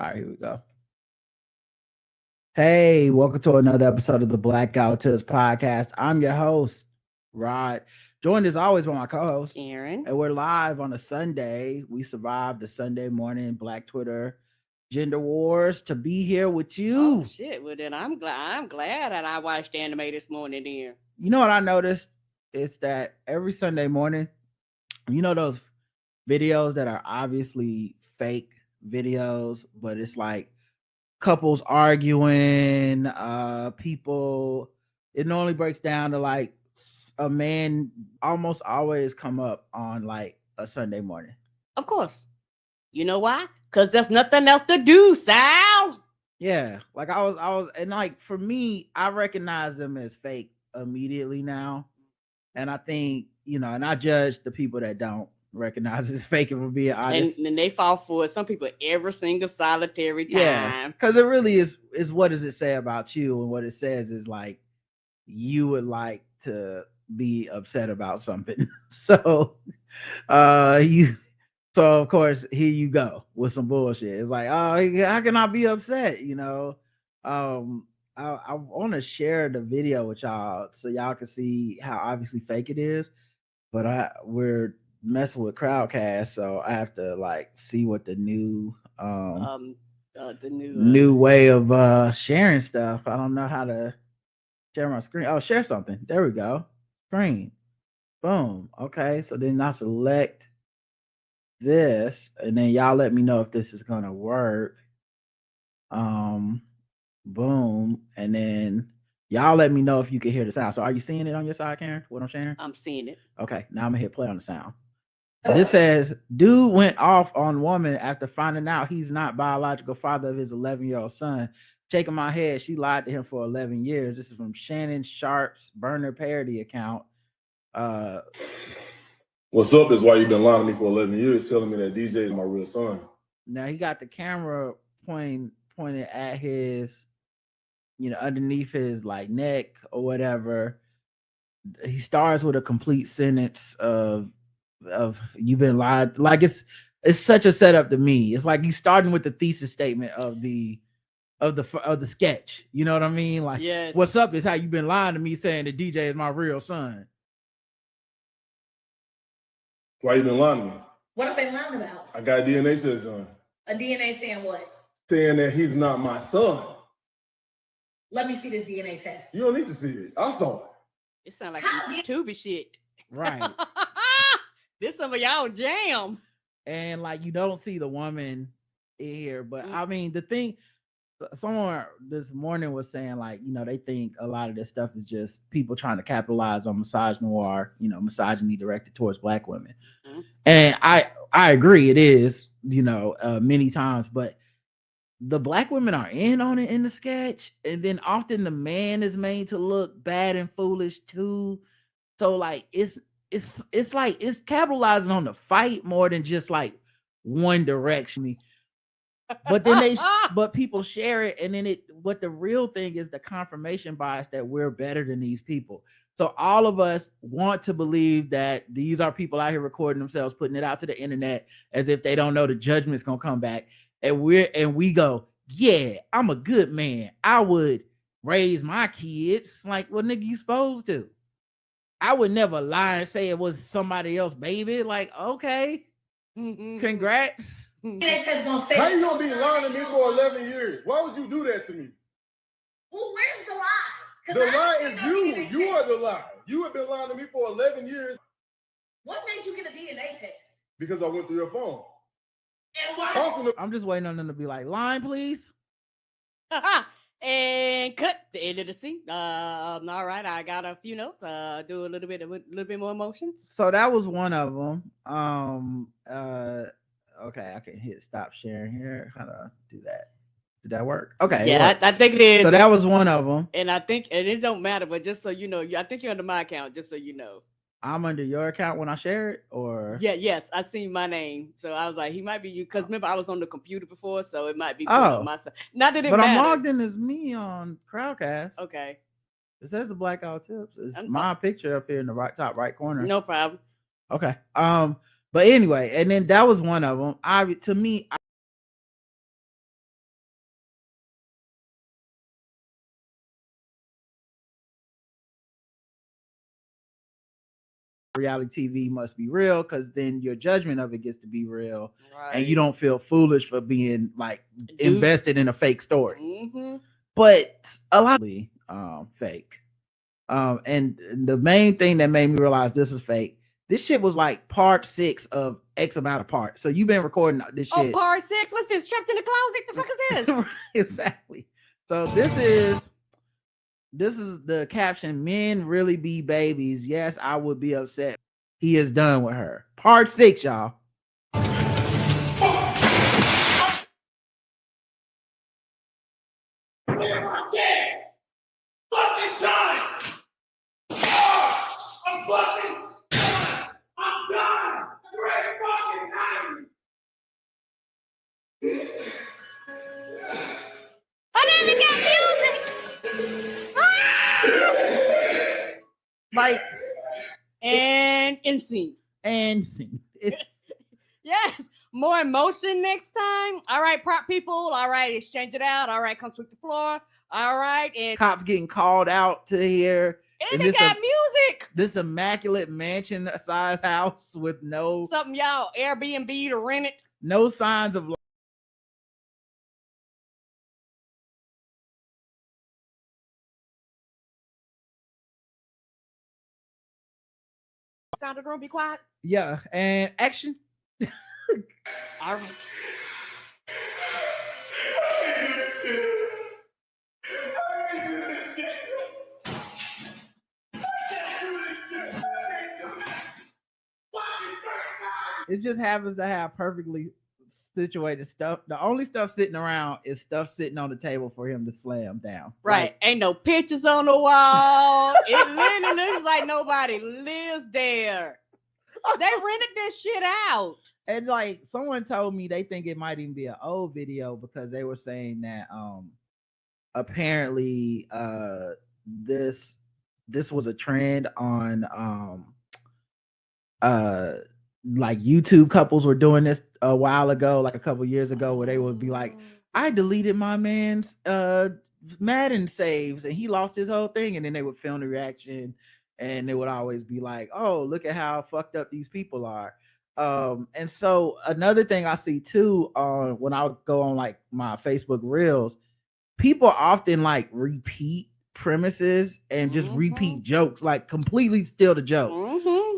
All right, here we go. Hey, welcome to another episode of the Blackout Tips podcast. I'm your host, Rod. Joined as always by my co-host, Aaron. And we're live on a Sunday. We survived the Sunday morning Black Twitter gender wars to be here with you. Oh shit! Well then, I'm glad that I watched anime this morning. Then You know what I noticed? It's that every Sunday morning, you know those videos that are obviously fake videos, but it's like couples arguing, people. It normally breaks down to like a man almost always come up on like a Sunday morning. Of course, you know why? Because there's nothing else to do, Sal. Yeah, like I was, and like for me, I recognize them as fake immediately now, and I think and I judge the people that don't recognize it's fake. If we're being honest, And they fall for it. Some people every single solitary time. Yeah, because it really is what does it say about you, and what it says is like you would like to be upset about something. So of course here you go with some bullshit. It's like, oh, how can I be upset? I want to share the video with y'all so y'all can see how obviously fake it is, but we're messing with Crowdcast, so I have to like see what the new new way of sharing stuff. I don't know how to share my screen. Oh, share something. There we go. Screen. Boom. Okay, so then I select this, and then y'all let me know if this is gonna work. Boom, and then y'all let me know if you can hear the sound. So, are you seeing it on your side, Karen? What I'm sharing? I'm seeing it. Okay, now I'm gonna hit play on the sound. This says, dude went off on woman after finding out he's not biological father of his 11-year-old son. Shaking my head, she lied to him for 11 years. This is from Shannon Sharp's burner parody account. What's up is why you've been lying to me for 11 years, telling me that DJ is my real son. Now he got the camera pointed at his, underneath his like neck or whatever. He starts with a complete sentence of you've been lied. Like it's such a setup to me. It's like you starting with the thesis statement of the sketch. You know what I mean? Like, yes. What's up is how you've been lying to me saying that DJ is my real son. Why you been lying to me? What have they lying about? I got DNA test done. A DNA saying what? Saying that he's not my son. Let me see this DNA test. You don't need to see it. I saw it. It sounds like some Tubi shit. Right. This some of y'all jam. And like you don't see the woman in here, but I mean the thing, someone this morning was saying like, they think a lot of this stuff is just people trying to capitalize on misogyny directed towards Black women. Mm-hmm. And I agree it is, many times, but the Black women are in on it in the sketch, and then often the man is made to look bad and foolish too. So like it's like it's capitalizing on the fight more than just like one direction. But then but people share it, and then what the real thing is the confirmation bias that we're better than these people. So all of us want to believe that these are people out here recording themselves, putting it out to the internet as if they don't know the judgment's gonna come back. And we go, yeah, I'm a good man. I would raise my kids. Like, well, nigga, you supposed to. I would never lie and say it was somebody else, baby. Like, okay, congrats. How you gonna be lying to me for 11 years? Why would you do that to me? Well, where's the lie? The lie is you. You are the lie. You have been lying to me for 11 years. What made you get a DNA test? Because I went through your phone. And why? I'm just waiting on them to be like, line, please. And cut the end of the scene. All right, I got a few notes. Do a little bit more emotions. So that was one of them. Okay, I can hit stop sharing here. How to do that? Did that work? Okay. Yeah, I think it is. So that was one of them. And I think, and it don't matter, but just so you know, I think you're under my account, just so you know. I'm under your account when I share it, or yes, I seen my name, so I was like, he might be you, because remember I was on the computer before, so it might be on my stuff. Not that it matters. But I'm logged in as me on Crowdcast. Okay. It says the Blackout Tips. It's my picture up here in the top right corner. No problem. Okay. But anyway, and then that was one of them. To me, reality TV must be real because then your judgment of it gets to be real, Right. and you don't feel foolish for being like invested in a fake story. Mm-hmm. But a lot of fake. And the main thing that made me realize this is fake. This shit was like part 6 of X amount of parts. So you've been recording this shit. Oh, part 6? What's this? Trapped in the closet? The fuck is this? Exactly. So this is the caption. Men really be babies. Yes, I would be upset. He is done with her. Part 6, y'all. Fucking done! I'm fucking done! I'm done! Great fucking night! I never got music! Like, and scene. And scene. It's yes. More emotion next time. All right, prop people. All right, exchange it out. All right, come sweep the floor. All right, and cops getting called out to here. And they got music. This immaculate mansion size house with no something y'all Airbnb to rent it. No signs of sound of the room, be quiet. Yeah, and action. All right. It just happens to have perfectly situated stuff. The only stuff sitting around is stuff sitting on the table for him to slam down. Right. Like, ain't no pictures on the wall. It literally looks like nobody lives there. They rented this shit out. And like someone told me they think it might even be an old video because they were saying that apparently this was a trend on like YouTube couples were doing this a while ago, like a couple years ago, where they would be like, I deleted my man's Madden saves and he lost his whole thing, and then they would film the reaction and it would always be like, oh, look at how fucked up these people are. And so another thing I see too when I go on like my Facebook reels, people often like repeat premises and just repeat jokes, like completely steal the joke.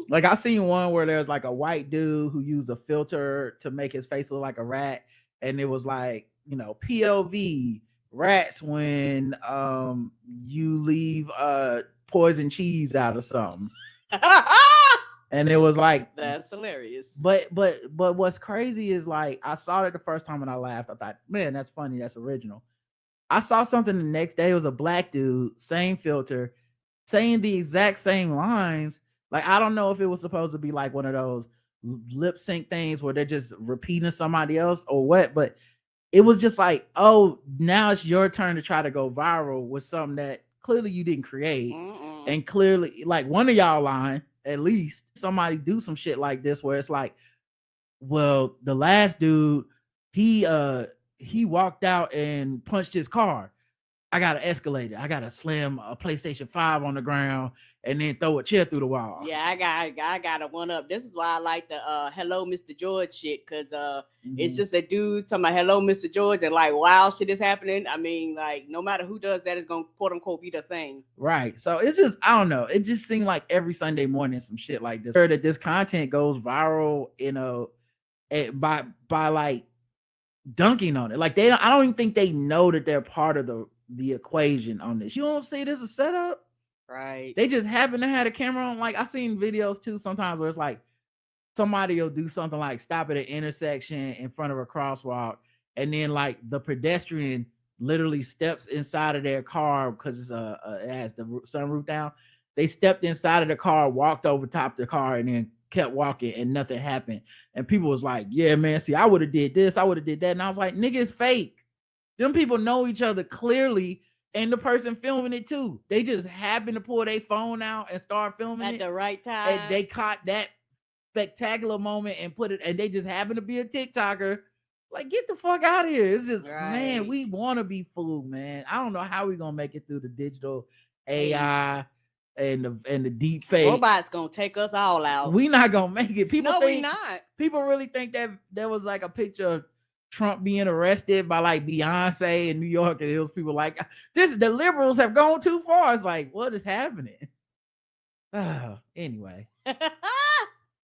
Like I seen one where there's like a white dude who used a filter to make his face look like a rat, and it was like, you know, POV rats when you leave poison cheese out of something. And it was like, that's hilarious. But what's crazy is like I saw it the first time and I laughed. I thought, man, that's funny, that's original. I saw something the next day. It was a black dude, same filter, saying the exact same lines. Like, I don't know if it was supposed to be like one of those lip sync things where they're just repeating somebody else or what, but it was just like, oh, now it's your turn to try to go viral with something that clearly you didn't create. And clearly, like, one of y'all lying, at least somebody do some shit like this where it's like, well, the last dude, he walked out and punched his car. I got to escalate it. I got to slam a PlayStation 5 on the ground and then throw a chair through the wall. Yeah, I got a one up. This is why I like the Hello Mr. George shit, because it's just a dude talking about Hello Mr. George and like wild shit is happening. I mean, like no matter who does that is gonna quote unquote be the same. Right. So it's just, I don't know. It just seemed like every Sunday morning some shit like this. That this content goes viral, you know, by like dunking on it. Like I don't even think they know that they're part of the equation on this. You don't see this as a setup. Right. They just happen to have a camera on. Like I've seen videos too sometimes where it's like somebody will do something like stop at an intersection in front of a crosswalk, and then like the pedestrian literally steps inside of their car because it's it has the sunroof down. They stepped inside of the car, walked over top the car, and then kept walking, and nothing happened. And people was like, yeah, man, see, I would have did this, I would have did that. And I was like, nigga, it's fake. Them people know each other clearly, and the person filming it too. They just happen to pull their phone out and start filming at it the right time. And they caught that spectacular moment and put it, and they just happen to be a TikToker. Like, get the fuck out of here. It's just, man, we want to be fooled, man. I don't know how we're going to make it through the digital AI and the deep fake. Robots gonna take us all out. We not gonna make it. People we think not. People really think that there was like a picture of Trump being arrested by like Beyonce in New York, and it was people like, the liberals have gone too far. It's like, what is happening? Anyway.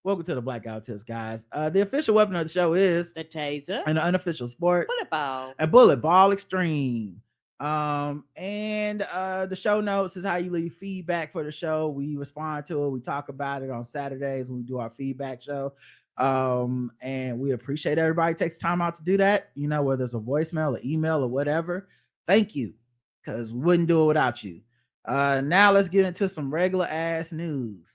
Welcome to the Blackout Tips, guys. The official weapon of the show is the taser, and the unofficial sport, bullet ball, and bullet ball extreme. And the show notes is how you leave feedback for the show. We respond to it. We talk about it on Saturdays when we do our feedback show. And we appreciate everybody takes time out to do that. You know, whether it's a voicemail, or email, or whatever. Thank you, because we wouldn't do it without you. Now let's get into some regular ass news.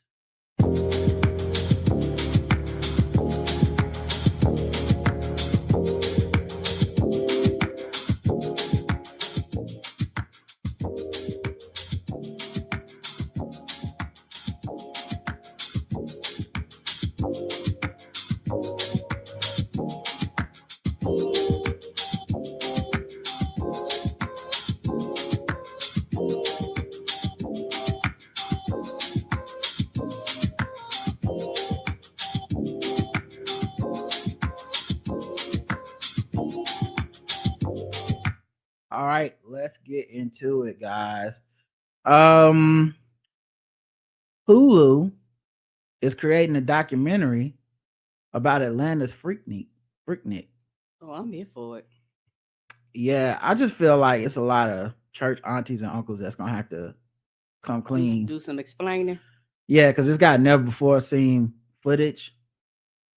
All right, let's get into it, guys. Hulu is creating a documentary about Atlanta's Freaknik. Oh, I'm here for it. Yeah, I just feel like it's a lot of church aunties and uncles that's gonna have to come clean. Do some explaining. Yeah, because it's got never before seen footage.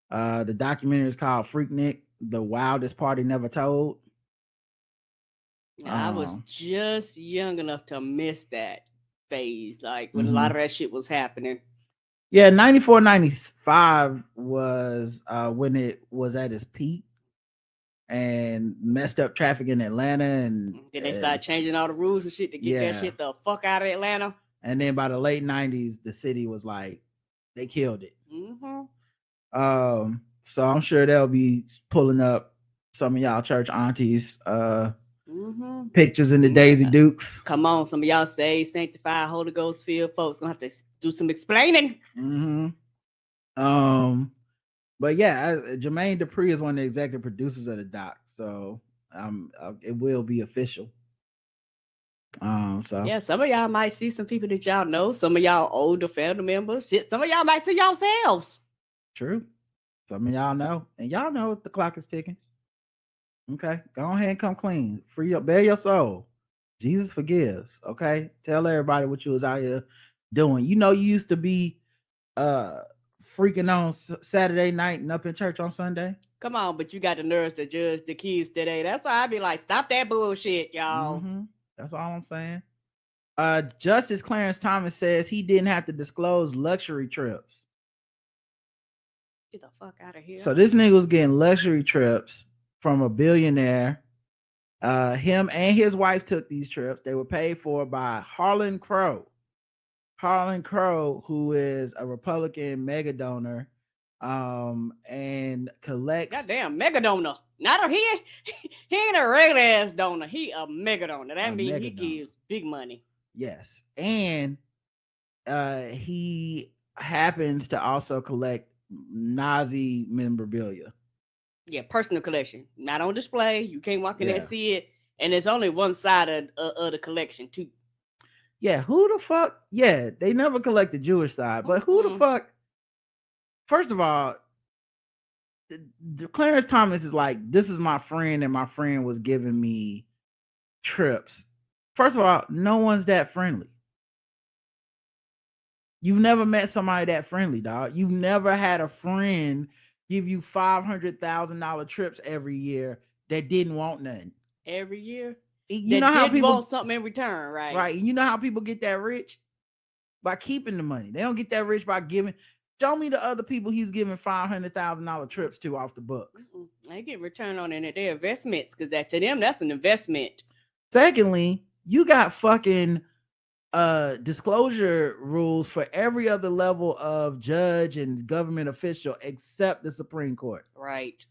The documentary is called Freaknik, the wildest party never told. I was just young enough to miss that phase, like when a lot of that shit was happening. Yeah, 94, 95 was when it was at its peak and messed up traffic in Atlanta. And then they started changing all the rules and shit to get that shit the fuck out of Atlanta. And then by the late 90s, the city was like, they killed it. So I'm sure they'll be pulling up some of y'all church aunties pictures in the Daisy Dukes. Come on, some of y'all saved, sanctified, Holy Ghost filled folks gonna have to do some explaining. But yeah, Jermaine Dupri is one of the executive producers of the doc, so it will be official. So yeah, some of y'all might see some people that y'all know, some of y'all older family members, shit, some of y'all might see yourselves. True. Some of y'all know, and y'all know the clock is ticking. Okay, go ahead and come clean. Free up, bare your soul. Jesus forgives. Okay, tell everybody what you was out here doing. You know, you used to be freaking on Saturday night and up in church on Sunday. Come on, but you got the nerves to judge the kids today. That's why I be like, stop that bullshit, y'all. That's all I'm saying. Justice Clarence Thomas says he didn't have to disclose luxury trips. Get the fuck out of here. So this nigga was getting luxury trips from a billionaire. Him and his wife took these trips. They were paid for by Harlan Crow. Harlan Crow, who is a Republican mega donor, and collects. Goddamn mega donor. Not he ain't a regular ass donor. He a mega donor. That means he gives big money. Yes, and he happens to also collect Nazi memorabilia. Yeah, personal collection, not on display. You can't walk in there and see it, and it's only one side of the collection too. Yeah, who the fuck? Yeah, they never collect the Jewish side, but who the fuck? First of all, Clarence Thomas is like, this is my friend, and my friend was giving me trips. First of all, no one's that friendly. You've never met somebody that friendly, dog. You've never had a friend give you $500,000 trips every year that didn't want nothing. Every year? You know how people want something in return, right? Right. You know how people get that rich? By keeping the money. They don't get that rich by giving. Show me the other people he's giving $500,000 trips to off the books. They get return on it. Their investments, because that to them, that's an investment. Secondly, you got fucking disclosure rules for every other level of judge and government official except the Supreme Court. Right.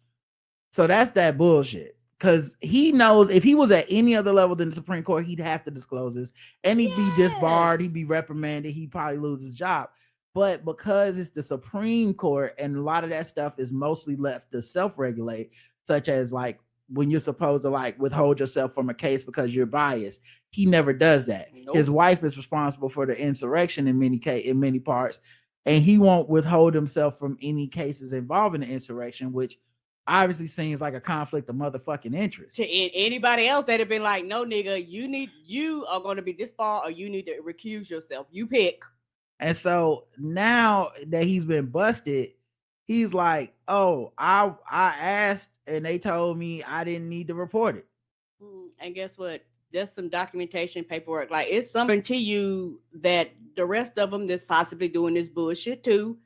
So that's that bullshit. because he knows if he was at any other level than the Supreme Court, he'd have to disclose this, and he'd be disbarred, he'd be reprimanded, he'd probably lose his job. But because it's the Supreme Court and a lot of that stuff is mostly left to self-regulate, such as like when you're supposed to like withhold yourself from a case because you're biased, he never does that. Nope. His wife is responsible for the insurrection in many parts, and he won't withhold himself from any cases involving the insurrection, which obviously seems like a conflict of motherfucking interest. To anybody else that have been like, no, nigga, you are going to be disbarred or you need to recuse yourself. You pick. And so now that he's been busted, he's like, oh, I asked and they told me I didn't need to report it. And guess what? There's some documentation, paperwork. Like, it's something to you that the rest of them that's possibly doing this bullshit too,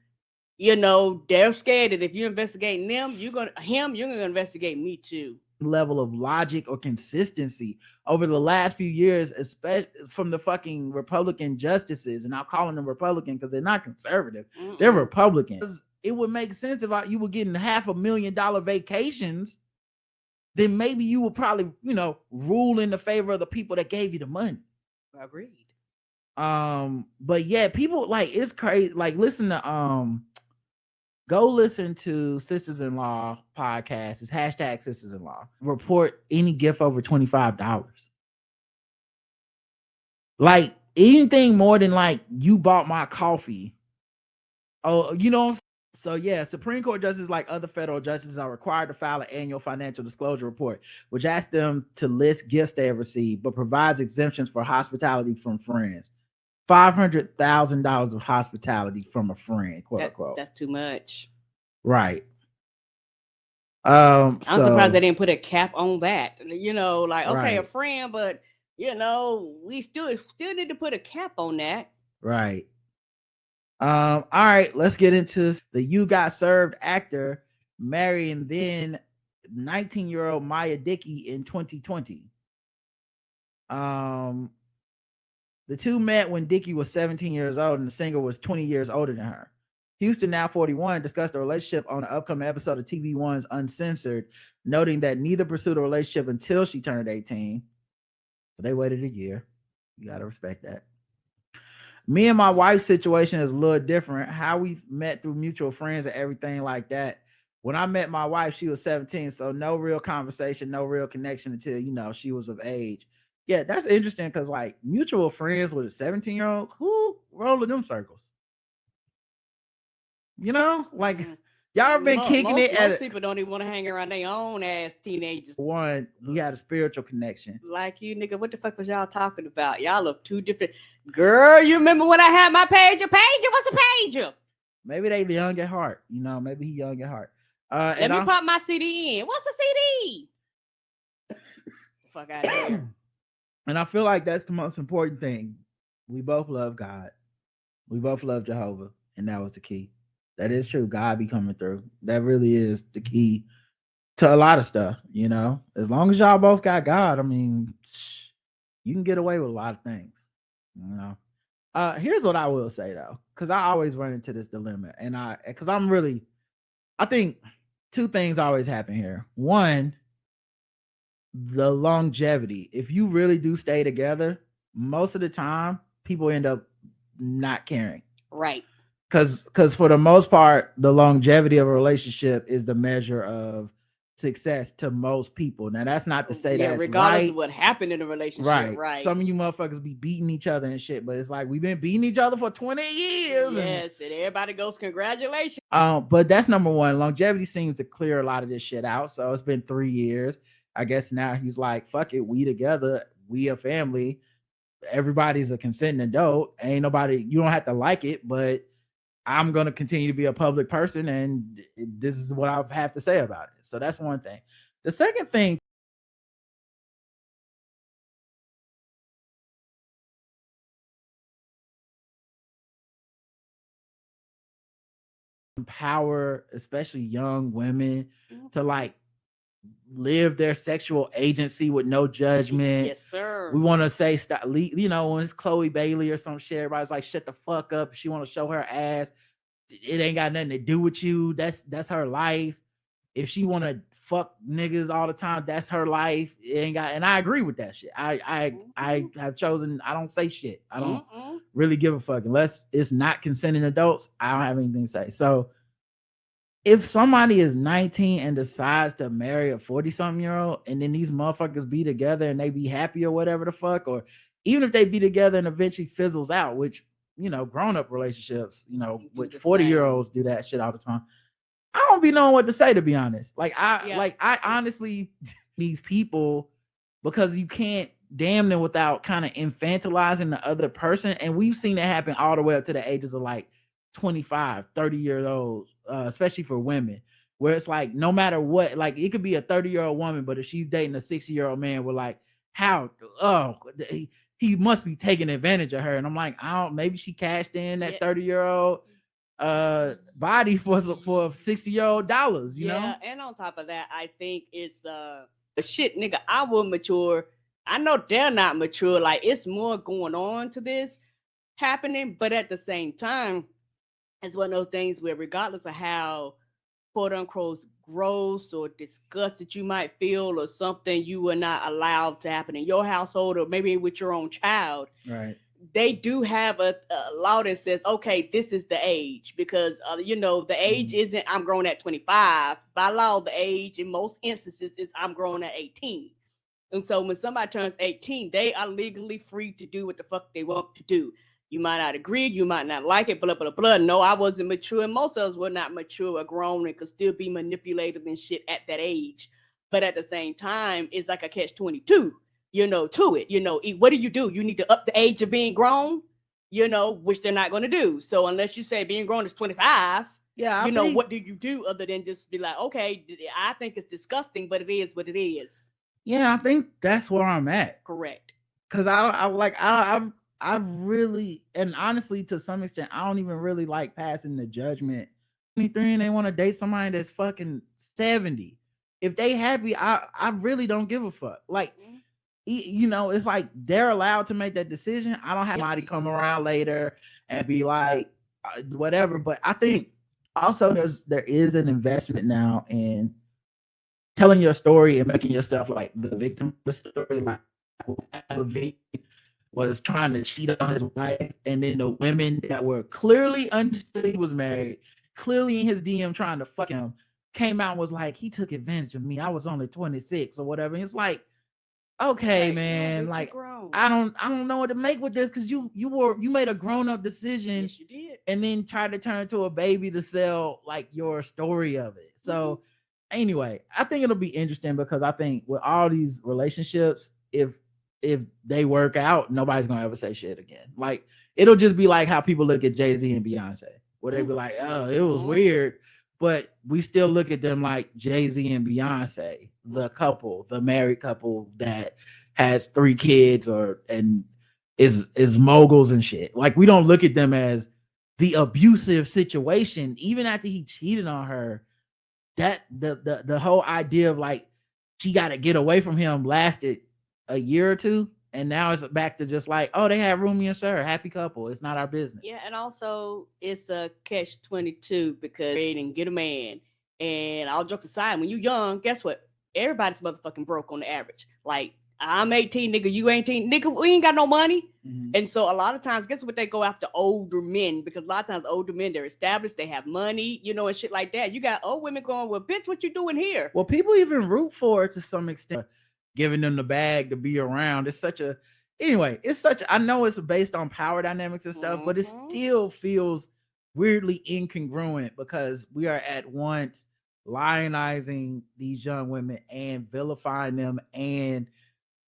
you know, they're scared that if you're investigating them, you're gonna investigate me too. Level of logic or consistency over the last few years, especially from the fucking Republican justices, and I'm calling them Republican because they're not conservative, they're Republicans. It would make sense if you were getting $500,000 vacations, then maybe you would probably, you know, rule in the favor of the people that gave you the money. Agreed. But yeah, people like, it's crazy. Like, listen to go listen to Sisters-in-Law podcast. It's hashtag Sisters-in-Law. Report any gift over $25. Like, anything more than like you bought my coffee. Oh, you know. So yeah, Supreme Court justices, like other federal justices, are required to file an annual financial disclosure report, which asks them to list gifts they have received, but provides exemptions for hospitality from friends. $500,000 of hospitality from a friend, quote unquote. That's too much. Right. I'm surprised they didn't put a cap on that. You know, like, okay, right. A friend, but you know, we still need to put a cap on that. Right. All right, let's get into the You Got Served actor marrying then 19-year-old Maya Dickey in 2020. The two met when Dickey was 17 years old and the singer was 20 years older than her. Houston, now 41, discussed the relationship on an upcoming episode of TV One's Uncensored, noting that neither pursued a relationship until she turned 18. So they waited a year. You got to respect that. Me and my wife's situation is a little different. How we met through mutual friends and everything like that. When I met my wife, she was 17, so no real conversation, no real connection until, you know, she was of age. Yeah, that's interesting because, like, mutual friends with a 17-year-old, who rolling them circles? You know, like, y'all have been kicking it. Most people don't even want to hang around their own ass teenagers. One, we had a spiritual connection. Like, you nigga, what the fuck was y'all talking about? Y'all look two different. Girl, you remember when I had my pager? Pager? What's a pager? Maybe they young at heart. You know, maybe he young at heart. Let me pop my CD in. What's a CD? Fuck out of here. And I feel like that's the most important thing. We both love God. We both love Jehovah. And that was the key. That is true. God be coming through. That really is the key to a lot of stuff, you know. As long as y'all both got God, I mean, you can get away with a lot of things, you know. Here's what I will say though, because I always run into this dilemma, and I think two things always happen here. One, the longevity. If you really do stay together, most of the time people end up not caring. Right. Because for the most part, the longevity of a relationship is the measure of success to most people. Now, that's not to say that regardless of what happened in a relationship, right? Some of you motherfuckers be beating each other and shit, but it's like we've been beating each other for 20 years. Yes, and everybody goes, congratulations. But that's number one. Longevity seems to clear a lot of this shit out. So it's been 3 years. I guess now he's like, fuck it, we together, we a family. Everybody's a consenting adult. Ain't nobody, you don't have to like it, but I'm going to continue to be a public person, and this is what I have to say about it. So that's one thing. The second thing, empower especially young women to like live their sexual agency with no judgment. Yes, sir. We want to say, stop, you know, when it's Chloe Bailey or some shit, everybody's like, shut the fuck up. If she want to show her ass, it ain't got nothing to do with you. That's her life. If she want to fuck niggas all the time. That's her life. And I agree with that shit. I have chosen. I don't say shit. I don't really give a fuck unless it's not consenting adults. I don't have anything to say. So if somebody is 19 and decides to marry a 40-something-year-old, and then these motherfuckers be together and they be happy or whatever the fuck, or even if they be together and eventually fizzles out, which, you know, grown-up relationships, you know, with 40-year-olds do that shit all the time. I don't be knowing what to say, to be honest. I honestly, these people, because you can't damn them without kind of infantilizing the other person. And we've seen that happen all the way up to the ages of like 25, 30 years old, especially for women, where it's like, no matter what, like it could be a 30-year-old woman, but if she's dating a 60-year-old man, we're like, he must be taking advantage of her. And I'm like, maybe she cashed in that 30-year-old body for $60-year-old dollars, you know? And on top of that, I think it's shit, nigga, I will mature. I know they're not mature. Like, it's more going on to this happening, but at the same time, it's one of those things where regardless of how quote unquote gross or disgusted you might feel, or something you were not allowed to happen in your household, or maybe with your own child, right? They do have a law that says, okay, this is the age, because you know, the age isn't I'm grown at 25. By law, the age in most instances is I'm grown at 18. And so when somebody turns 18, they are legally free to do what the fuck they want to do. You might not agree, you might not like it, blah, blah, blah. No, I wasn't mature, and most of us were not mature or grown and could still be manipulated and shit at that age. But at the same time, it's like a catch-22, you know, to it. You know, what do? You need to up the age of being grown, you know, which they're not going to do. So unless you say being grown is 25, you know, what do you do other than just be like, okay, I think it's disgusting, but it is what it is. Yeah, I think that's where I'm at. Correct. Because I really, and honestly, to some extent, I don't even really like passing the judgment. 23 and they want to date somebody that's fucking 70. If they happy, I really don't give a fuck. Like, you know, it's like they're allowed to make that decision. I don't have somebody come around later and be like, whatever. But I think also there is an investment now in telling your story and making yourself like the victim of the story. Like, was trying to cheat on his wife, and then the women that were clearly understood he was married, clearly in his DM trying to fuck him, came out and was like, he took advantage of me. I was only 26 or whatever. And it's like, okay, like, man, like I don't know what to make with this, because you made a grown-up decision. Yes, you did. And then tried to turn to a baby to sell like your story of it. So anyway, I think it'll be interesting, because I think with all these relationships, if they work out, nobody's gonna ever say shit again. Like, it'll just be like how people look at Jay-Z and Beyonce, where they be like, oh, it was weird, but we still look at them like Jay-Z and Beyonce, the couple, the married couple that has 3 kids and is moguls and shit. Like, we don't look at them as the abusive situation. Even after he cheated on her, that the whole idea of like she got to get away from him lasted a year or two, and now it's back to just like, oh, they have Rumi and Sir, happy couple. It's not our business. Yeah, and also it's a catch-22, because they didn't get a man. And all jokes aside, when you young, guess what? Everybody's motherfucking broke on the average. Like, I'm 18, nigga, you 18, nigga, we ain't got no money. And so a lot of times, guess what, they go after older men, because a lot of times older men, they're established, they have money, you know, and shit like that. You got old women going, well, bitch, what you doing here? Well, people even root for it to some extent, giving them the bag to be around. It's such a, anyway, I know it's based on power dynamics and stuff, but it still feels weirdly incongruent, because we are at once lionizing these young women and vilifying them and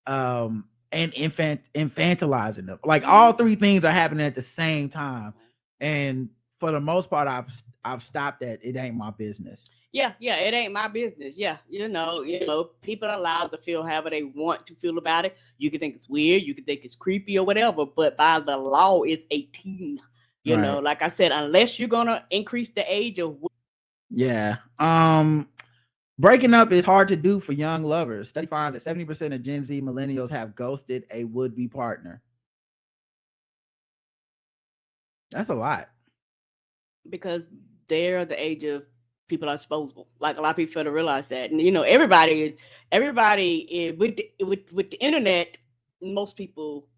infantilizing them. Like, all 3 things are happening at the same time. And for the most part, I've stopped that. It ain't my business. Yeah, it ain't my business. Yeah, you know, people are allowed to feel however they want to feel about it. You can think it's weird, you can think it's creepy or whatever, but by the law, it's 18. You know, like I said, unless you're gonna increase the age of. Yeah. Breaking up is hard to do for young lovers. Study finds that 70% of Gen Z millennials have ghosted a would-be partner. That's a lot. Because they're the age of people are disposable. Like a lot of people fail to realize that, and everybody with the internet, most people,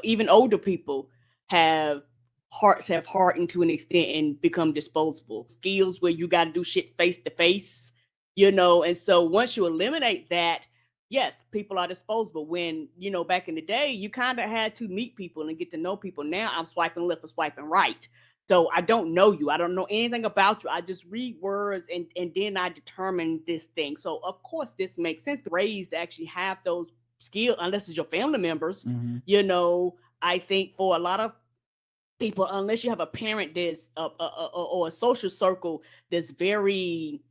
even older people, have hardened to an extent and become disposable. Skills where you got to do shit face to face, and so once you eliminate that, yes, people are disposable. When back in the day, you kind of had to meet people and get to know people. Now I'm swiping left or swiping right. So I don't know you. I don't know anything about you. I just read words and then I determine this thing. So of course this makes sense. Raised to actually have those skills, unless it's your family members. I think for a lot of people, unless you have a parent that's or a social circle that's very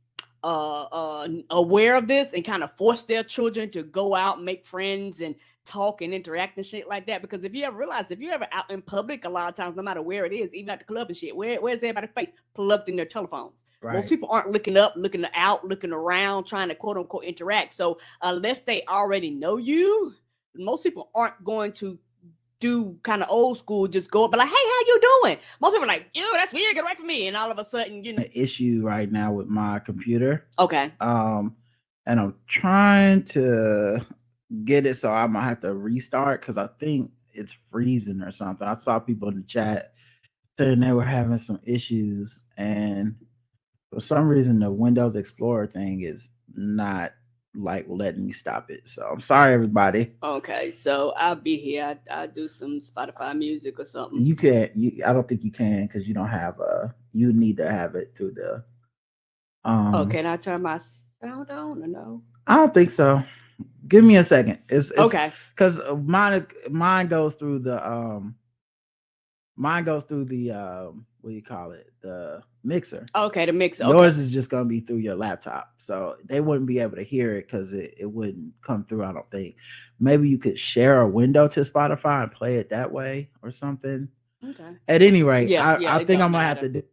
aware of this and kind of force their children to go out and make friends and talk and interact and shit like that. Because if you ever realize, if you're ever out in public, a lot of times, no matter where it is, even at the club and shit, where's everybody's face plugged in their telephones? Right. Most people aren't looking up, looking out, looking around, trying to quote unquote interact. So unless they already know you, most people aren't going to do kind of old school, just go up, but like, hey, how you doing? Most people are like, ew, that's weird, get away from me. And all of a sudden, An issue right now with my computer. Okay. And I'm trying to get it, so I might have to restart because I think it's freezing or something. I saw people in the chat saying they were having some issues, and for some reason the Windows Explorer thing is not like letting me stop it. So I'm sorry, everybody. Okay, so I'll be here. I'll do some Spotify music or something. You can't. I don't think you can because you don't have you need to have it through the. Can I turn my sound on or no? I don't think so. Give me a second. It's okay because mine goes through the what do you call it, the mixer. Okay, the mixer. Yours is just gonna be through your laptop, so they wouldn't be able to hear it because it wouldn't come through. I don't think. Maybe you could share a window to Spotify and play it that way or something. Okay. At any rate, yeah, I think I'm gonna have to do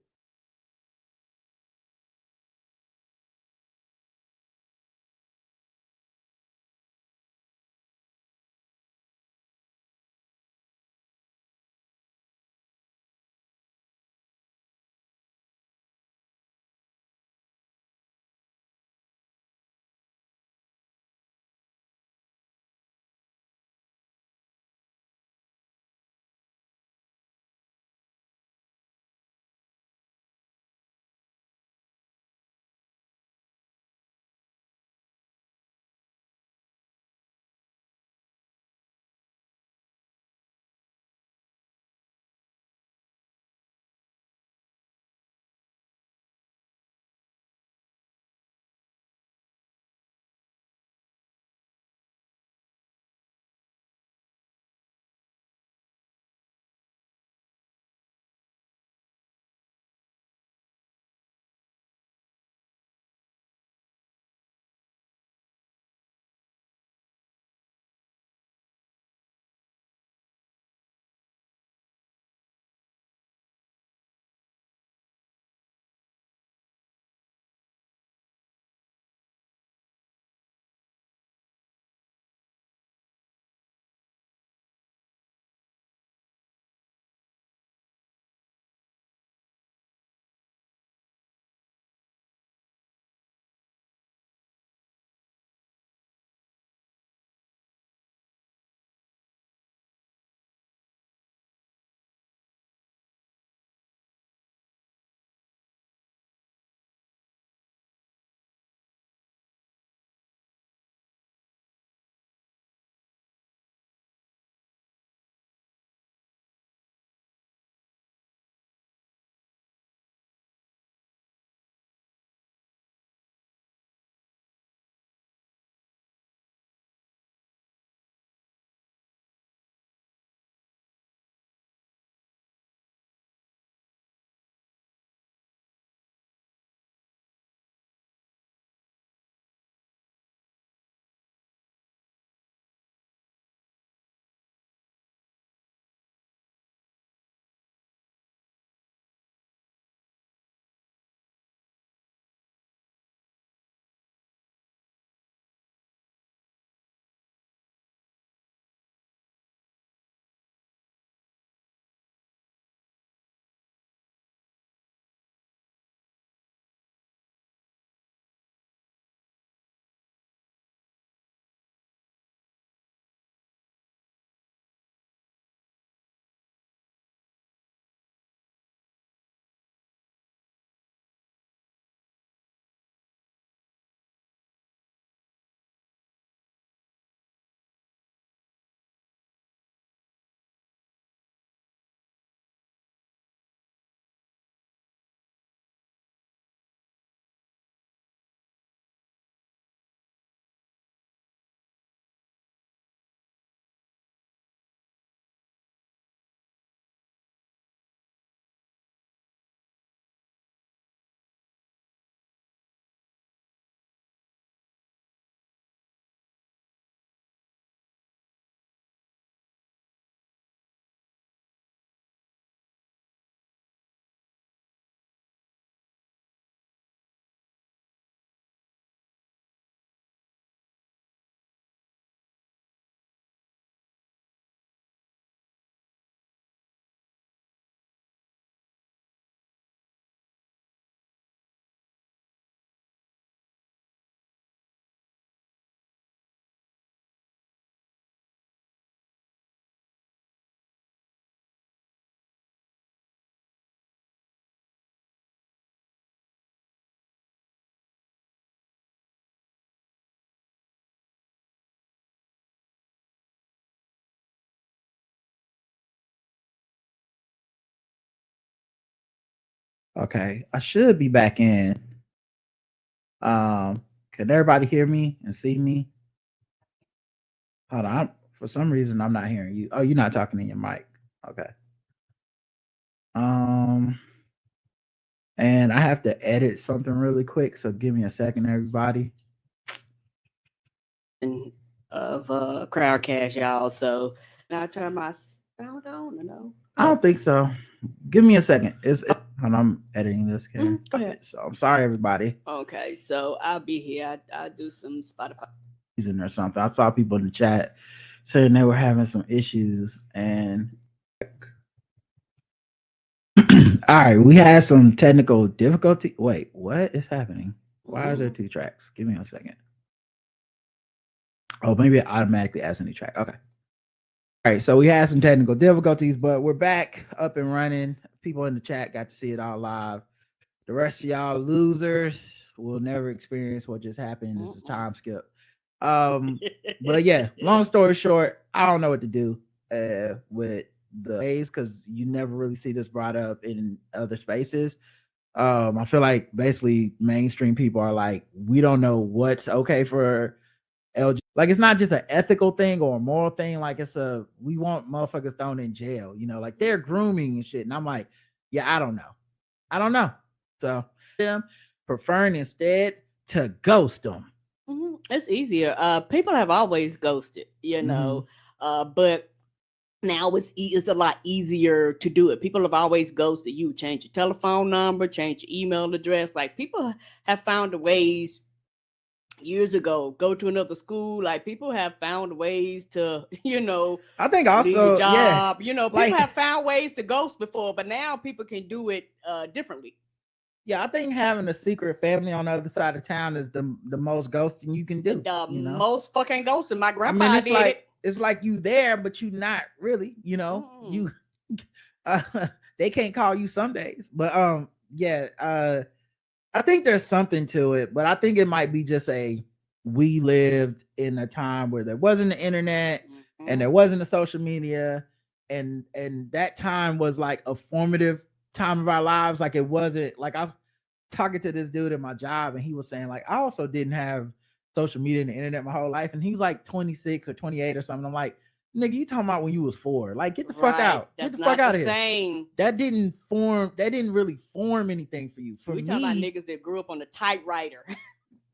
Okay, I should be back in. Can everybody hear me and see me? Hold on. For some reason, I'm not hearing you. Oh, you're not talking in your mic. Okay. And I have to edit something really quick, so give me a second, everybody. Of Crowdcast, y'all. So I turn my sound on or no? I don't think so. Give me a second. And I'm editing this. Go ahead. So I'm sorry, everybody. Okay, so I'll be here. I do some Spotify Or something. I saw people in the chat saying they were having some issues, and all right, we had some technical difficulty. Wait, what is happening? Why is there 2 tracks? Give me a second. Oh, maybe it automatically adds a new track. Okay. All right, so we had some technical difficulties, but we're back up and running. People in the chat got to see it all live. The rest of y'all losers will never experience what just happened. This is time skip. But yeah, long story short, I don't know what to do with the ways, because you never really see this brought up in other spaces. I feel like basically mainstream people are like, we don't know what's okay for LG. Like, it's not just an ethical thing or a moral thing. Like, we want motherfuckers thrown in jail, like they're grooming and shit. And I'm like, yeah, I don't know. So them preferring instead to ghost them. It's easier. People have always ghosted, but now it's a lot easier to do it. People have always ghosted you. Change your telephone number, change your email address. Like, people have found ways years ago, go to another school. Like, people have found ways to, I think also, leave a job. People like, have found ways to ghost before, but now people can do it differently. Yeah, I think having a secret family on the other side of town is the most ghosting you can do. The most fucking ghosting. My grandpa I mean, did it. It's like you there, but you not really. You they can't call you some days. But I think there's something to it. But I think it might be just we lived in a time where there wasn't the internet and there wasn't the social media, and that time was like a formative time of our lives. Like, it wasn't like, I'm talking to this dude at my job, and he was saying, like, I also didn't have social media and the internet my whole life, and he's like 26 or 28 or something. I'm like, nigga, you talking about when you was 4? Like, get the fuck out. Get the fuck out of here. Same. That didn't really form anything for you. For we talking about niggas that grew up on the typewriter.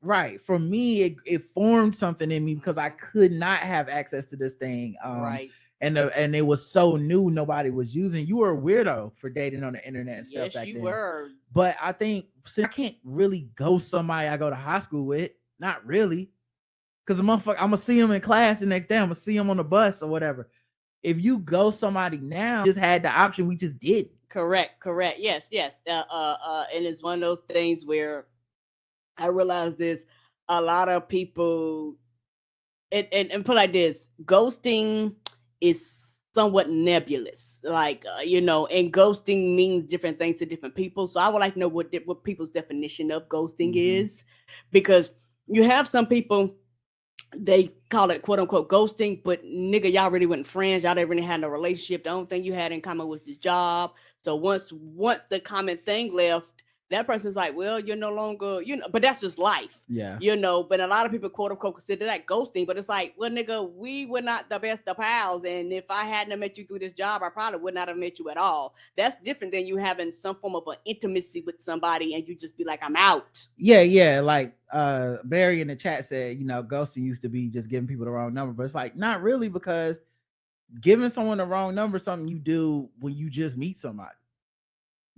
Right. For me, it formed something in me because I could not have access to this thing. Right. And it was so new, nobody was using. You were a weirdo for dating on the internet and stuff back then. Yes, you were. But I think, I can't really ghost somebody I go to high school with. Not really. Because the motherfucker, I'm going to see him in class the next day. I'm going to see him on the bus or whatever. If you ghost somebody now, just had the option, we just did. Correct. Yes. And it's one of those things where I realize this, a lot of people, and put like this, ghosting is somewhat nebulous, like and ghosting means different things to different people. So I would like to know what people's definition of ghosting is, because you have some people, they call it quote unquote ghosting, but nigga, y'all really weren't friends, y'all didn't really have no relationship. The only thing you had in common was this job. So once the common thing left, that person's like, well, you're no longer, but that's just life. Yeah. But a lot of people quote unquote consider that ghosting, but it's like, well, nigga, we were not the best of pals. And if I hadn't met you through this job, I probably would not have met you at all. That's different than you having some form of an intimacy with somebody and you just be like, I'm out. Yeah. Like Barry in the chat said, ghosting used to be just giving people the wrong number, but it's like, not really, because giving someone the wrong number is something you do when you just meet somebody.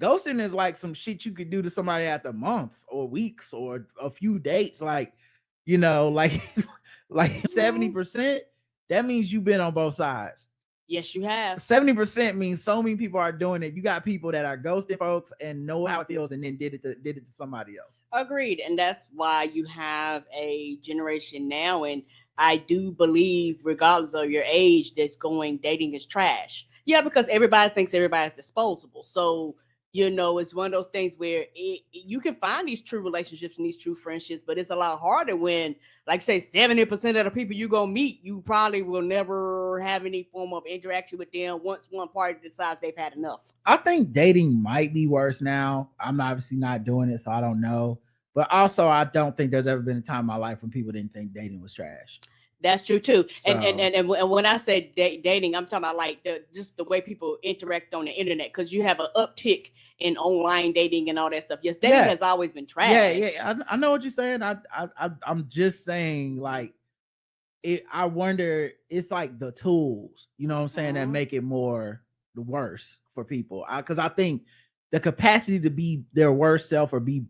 Ghosting is like some shit you could do to somebody after months or weeks or a few dates. Like, like 70%, that means you've been on both sides. Yes, you have. 70% means so many people are doing it. You got people that are ghosting folks and know how it feels and then did it to somebody else. Agreed. And that's why you have a generation now. And I do believe, regardless of your age, that's going dating is trash. Yeah, because everybody thinks everybody's disposable. So it's one of those things where you can find these true relationships and these true friendships, but it's a lot harder when, like say, 70% of the people you're going to meet, you probably will never have any form of interaction with them once one party decides they've had enough. I think dating might be worse now. I'm obviously not doing it, so I don't know. But also, I don't think there's ever been a time in my life when people didn't think dating was trash. That's true too. So, and when I say dating, I'm talking about like just the way people interact on the internet, because you have an uptick in online dating and all that stuff. Yes, dating has always been trash. Yeah. I know what you're saying. I'm just saying, like, I wonder, it's like the tools, you know what I'm saying, that make it more the worse for people. Because I think the capacity to be their worst self or be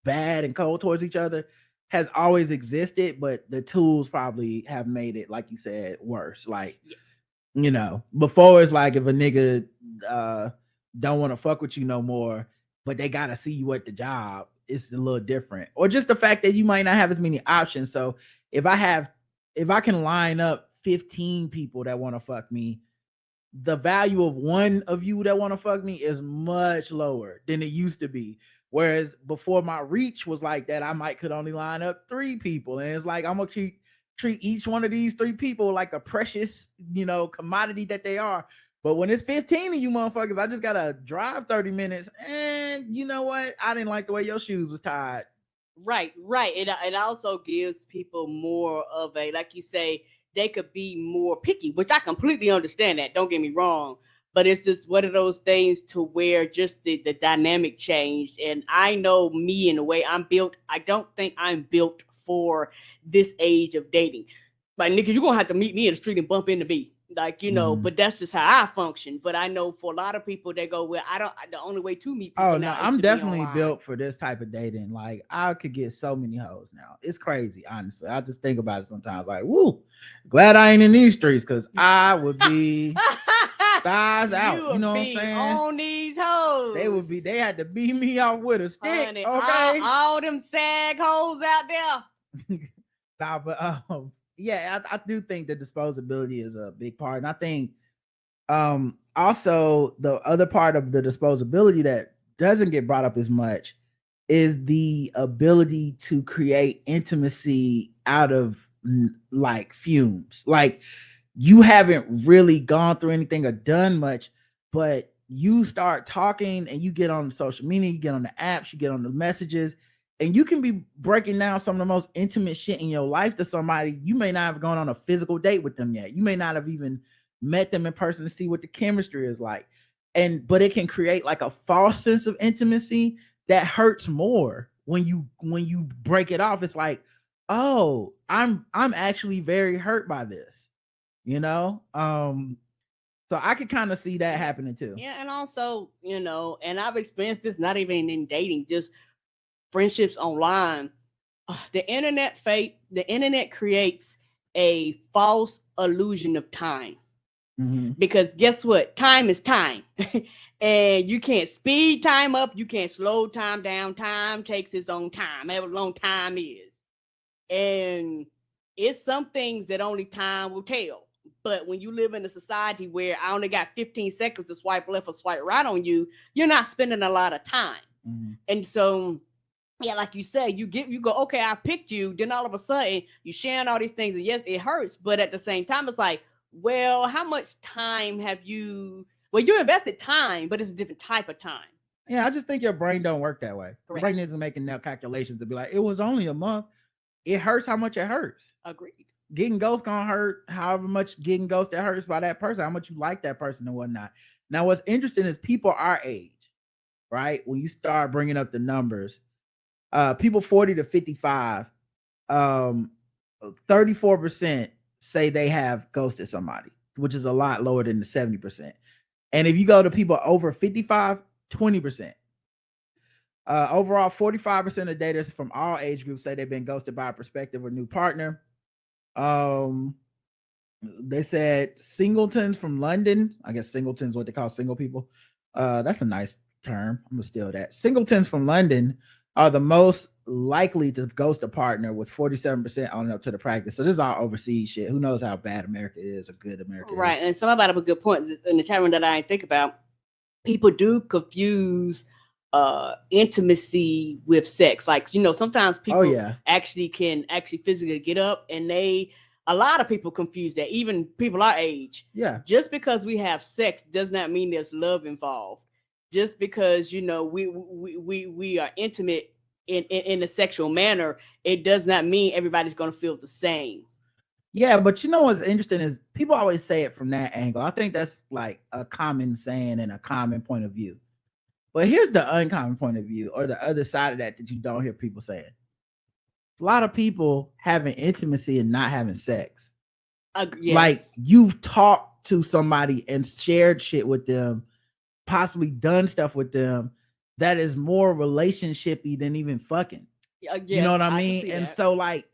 bad and cold towards each other has always existed, but the tools probably have made it, like you said, worse. Like, before it's like if a nigga don't want to fuck with you no more, but they gotta see you at the job, it's a little different. Or just the fact that you might not have as many options. So if I can line up 15 people that want to fuck me, the value of one of you that want to fuck me is much lower than it used to be. Whereas before my reach was like that, I could only line up 3 people. And it's like, I'm going to treat each one of these 3 people like a precious, commodity that they are. But when it's 15 of you motherfuckers, I just got to drive 30 minutes. And you know what? I didn't like the way your shoes was tied. Right. It also gives people more of a, like you say, they could be more picky, which I completely understand that. Don't get me wrong. But it's just one of those things to where just the dynamic changed. And I know me in the way I'm built, I don't think I'm built for this age of dating. Like, nigga, you're going to have to meet me in the street and bump into me. Like, but that's just how I function. But I know for a lot of people, they go, well, the only way to meet people. Oh, no, I'm definitely built for this type of dating. Like, I could get so many hoes now. It's crazy, honestly. I just think about it sometimes. Like, woo, glad I ain't in these streets, because I would be thighs out. You know what I'm saying? On these hoes. They had to beat me out with a stick. Honey, okay. All them sag hoes out there. Nah, but yeah, I do think that disposability is a big part. And I think also the other part of the disposability that doesn't get brought up as much is the ability to create intimacy out of like fumes. Like, you haven't really gone through anything or done much, but you start talking and you get on social media, you get on the apps, you get on the messages, and you can be breaking down some of the most intimate shit in your life to somebody. You may not have gone on a physical date with them yet. You may not have even met them in person to see what the chemistry is like. But it can create like a false sense of intimacy that hurts more when you break it off. It's like, oh, I'm actually very hurt by this. So I could kind of see that happening too. Yeah, and also, and I've experienced this not even in dating, just friendships online. The internet creates a false illusion of time. Mm-hmm. Because guess what? Time is time. And you can't speed time up, you can't slow time down. Time takes its own time, however long time is. And it's some things that only time will tell. But when you live in a society where I only got 15 seconds to swipe left or swipe right on you, you're not spending a lot of time. Mm-hmm. And so, yeah, like you said, you go, okay, I picked you. Then all of a sudden, you're sharing all these things. And yes, it hurts. But at the same time, it's like, well, how much time have you? Well, you invested time, but it's a different type of time. Yeah, I just think your brain don't work that way. Correct. Your brain isn't making that calculations to be like, it was only a month. It hurts how much it hurts. Agreed. Getting ghost gonna hurt however much getting ghosted hurts by that person, how much you like that person and whatnot. Now, what's interesting is people our age, right? When you start bringing up the numbers, people 40 to 55, 34% say they have ghosted somebody, which is a lot lower than the 70%. And if you go to people over 55, 20%. Overall, 45% of daters from all age groups say they've been ghosted by a prospective or new partner. They said singletons from London. I guess singletons, what they call single people. That's a nice term. I'm gonna steal that. Singletons from London are the most likely to ghost a partner, with 47% owning up to the practice. So this is all overseas shit. Who knows how bad America is or good America is? Right. And somebody brought up a good point in the time that I didn't think about. people do confuse intimacy with sex. Like, you know, sometimes people actually can physically get up, and a lot of people confuse that, even people our age. Yeah. Just because we have sex does not mean there's love involved. Just because, you know, we are intimate in a sexual manner, it does not mean everybody's going to feel the same. Yeah, but you know what's interesting is people always say it from that angle. I think that's like a common saying and a common point of view. But here's the uncommon point of view, or the other side of that you don't hear people saying. A lot of people having intimacy and not having sex. Yes. Like, you've talked to somebody and shared shit with them, possibly done stuff with them that is more relationshipy than even fucking. Yes, you know what I mean? And so, like,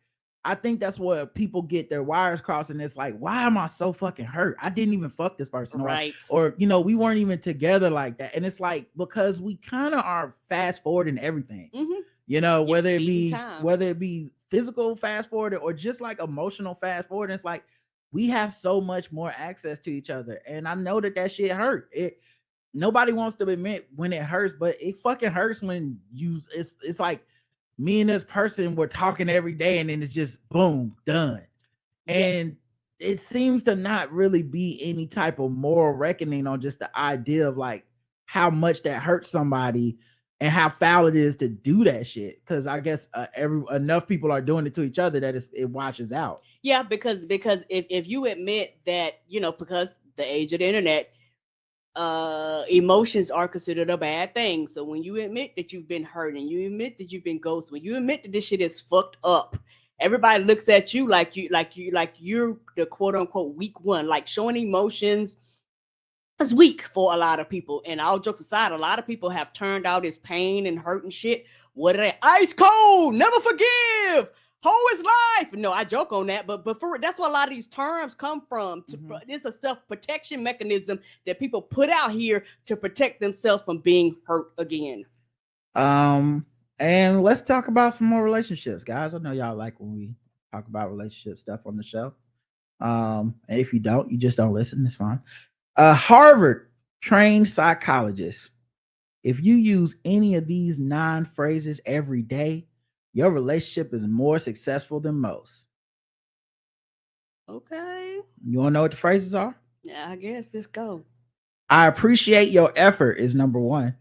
I think that's where people get their wires crossed, and it's like, why am I so fucking hurt? I didn't even fuck this person, right? Or you know, we weren't even together like that. And it's like, because we kind of are fast forwarding everything. Mm-hmm. You know, whether it be physical fast forward or just like emotional fast forward. It's like we have so much more access to each other, and I know that shit hurt. Nobody wants to admit when it hurts, but it fucking hurts when it's like me and this person were talking every day, and then it's just boom, done. And it seems to not really be any type of moral reckoning on just the idea of like how much that hurts somebody and how foul it is to do that shit. Because I guess enough people are doing it to each other that it washes out. Yeah, because if you admit that, you know, because the age of the internet, emotions are considered a bad thing. So when you admit that you've been hurt, and you admit that you've been ghosted, when you admit that this shit is fucked up, everybody looks at you like you're the quote unquote weak one. Like, showing emotions is weak for a lot of people. And all jokes aside, a lot of people have turned out as pain and hurt and shit. What are they? Ice cold, never forgive. Whole is life. No, I joke on that, but for that's what a lot of these terms come from. It's a self-protection mechanism that people put out here to protect themselves from being hurt again. And let's talk about some more relationships, guys. I know y'all like when we talk about relationship stuff on the show. And if you don't, you just don't listen. It's fine. Harvard trained psychologist. If you use any of these 9 phrases every day, your relationship is more successful than most. Okay. You want to know what the phrases are? Yeah, I guess. Let's go. I appreciate your effort is number 1.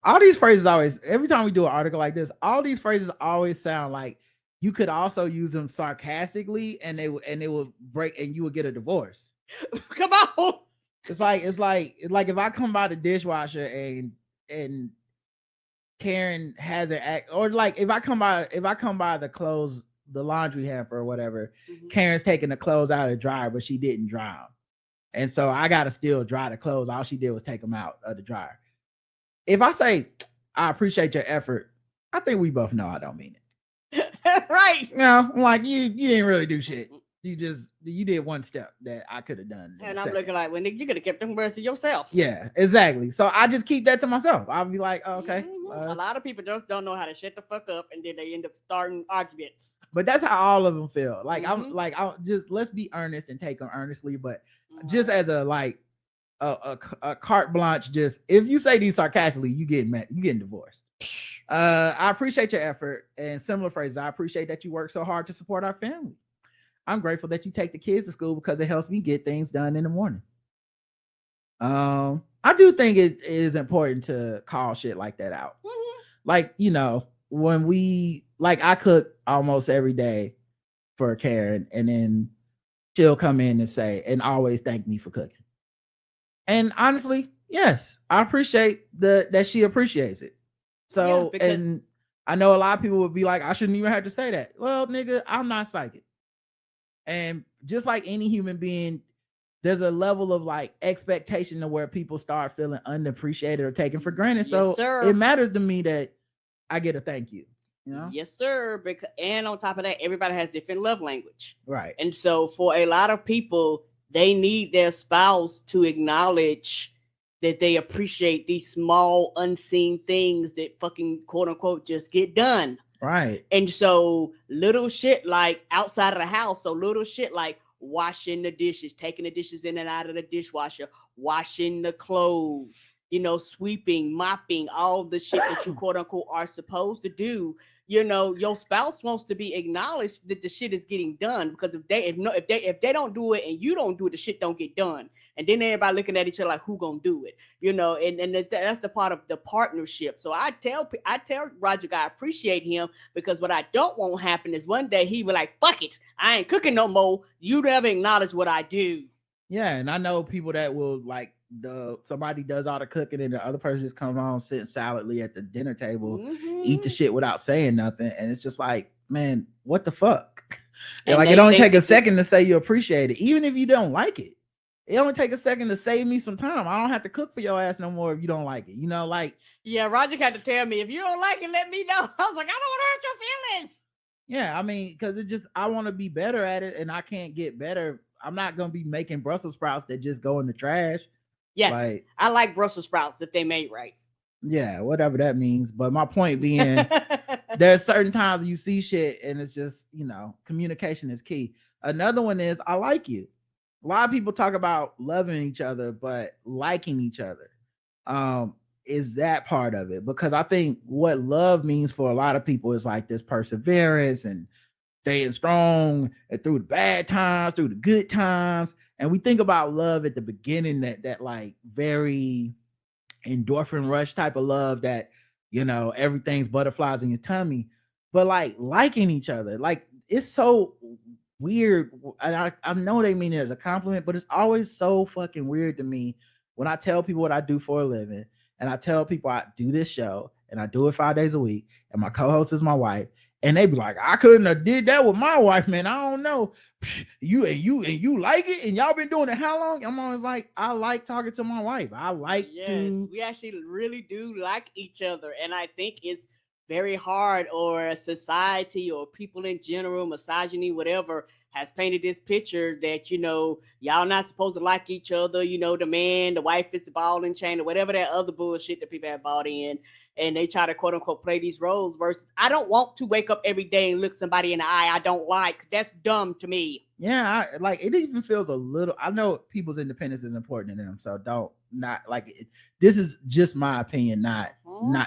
All these phrases always, every time we do an article like this, all these phrases always sound like you could also use them sarcastically, and they will break, and you will get a divorce. Come on. It's like if I come by the dishwasher and Karen has an act, or like if I come by the laundry hamper or whatever, Karen's taking the clothes out of the dryer, but she didn't dry them, and so I gotta still dry the clothes. All she did was take them out of the dryer. If I say I appreciate your effort, I think we both know I don't mean it. Right? No, I'm like, you didn't really do shit. You did one step that I could have done. And I'm looking like, well, nigga, you could have kept them words to yourself. Yeah, exactly. So I just keep that to myself. I'll be like, oh, okay. A lot of people just don't know how to shut the fuck up, and then they end up starting arguments. But that's how all of them feel. Like I'm just, let's be earnest and take them earnestly. But just as a carte blanche, just if you say these sarcastically, you getting divorced. I appreciate your effort, and similar phrases. I appreciate that you work so hard to support our family. I'm grateful that you take the kids to school because it helps me get things done in the morning. I do think it is important to call shit like that out. Like, you know, when I cook almost every day for Karen, and then she'll come in and say, and always thank me for cooking. And honestly, yes, I appreciate that she appreciates it. So, and I know a lot of people would be like, I shouldn't even have to say that. Well, nigga, I'm not psychic. And just like any human being, there's a level of like expectation to where people start feeling unappreciated or taken for granted. So it matters to me that I get a thank you. You know? Yes, sir. And on top of that, everybody has different love language. Right. And so for a lot of people, they need their spouse to acknowledge that they appreciate these small unseen things that fucking quote unquote just get done. Right. And so little shit like outside of the house, so little shit like washing the dishes, taking the dishes in and out of the dishwasher, washing the clothes, sweeping, mopping, all the shit that you quote unquote are supposed to do. Your spouse wants to be acknowledged that the shit is getting done, because if they don't do it and you don't do it, the shit don't get done. And then everybody looking at each other like, who gonna do it? And that's the part of the partnership. So I tell Roger I appreciate him, because what I don't want happen is one day he be like, fuck it, I ain't cooking no more. You never acknowledge what I do. Yeah, and I know people that will like somebody does all the cooking and the other person just comes on, sitting silently at the dinner table, eat the shit without saying nothing, and it's just like, man, what the fuck? And like, it only take a second to say you appreciate it, even if you don't like it. It only take a second to save me some time. I don't have to cook for your ass no more if you don't like it. Like, yeah, Roger had to tell me, if you don't like it, let me know. I was like, I don't want to hurt your feelings. Yeah, I mean, because I want to be better at it, and I can't get better. I'm not gonna be making Brussels sprouts that just go in the trash. Yes, I like Brussels sprouts if they made right. Yeah, whatever that means. But my point being, there's certain times you see shit and it's just, communication is key. Another one is, I like you. A lot of people talk about loving each other, but liking each other is that part of it. Because I think what love means for a lot of people is like this perseverance and staying strong, and through the bad times, through the good times. And we think about love at the beginning, that like very endorphin rush type of love, that everything's butterflies in your tummy. But like liking each other, like, it's so weird. And I know they mean it as a compliment, but it's always so fucking weird to me when I tell people what I do for a living, and I tell people I do this show and I do it 5 days a week, and my co-host is my wife. And they be like, I couldn't have did that with my wife, man. I don't know. You like it, and y'all been doing it how long? I'm always like, I like talking to my wife. I like to. We actually really do like each other, and I think it's very hard, or a society or people in general, misogyny, whatever, has painted this picture that y'all not supposed to like each other. The man, the wife is the ball and chain, or whatever that other bullshit that people have bought in. And they try to quote unquote play these roles, versus I don't want to wake up every day and look somebody in the eye I don't like. That's dumb to me. Yeah, it even feels a little. I know people's independence is important to them, so this is just my opinion, not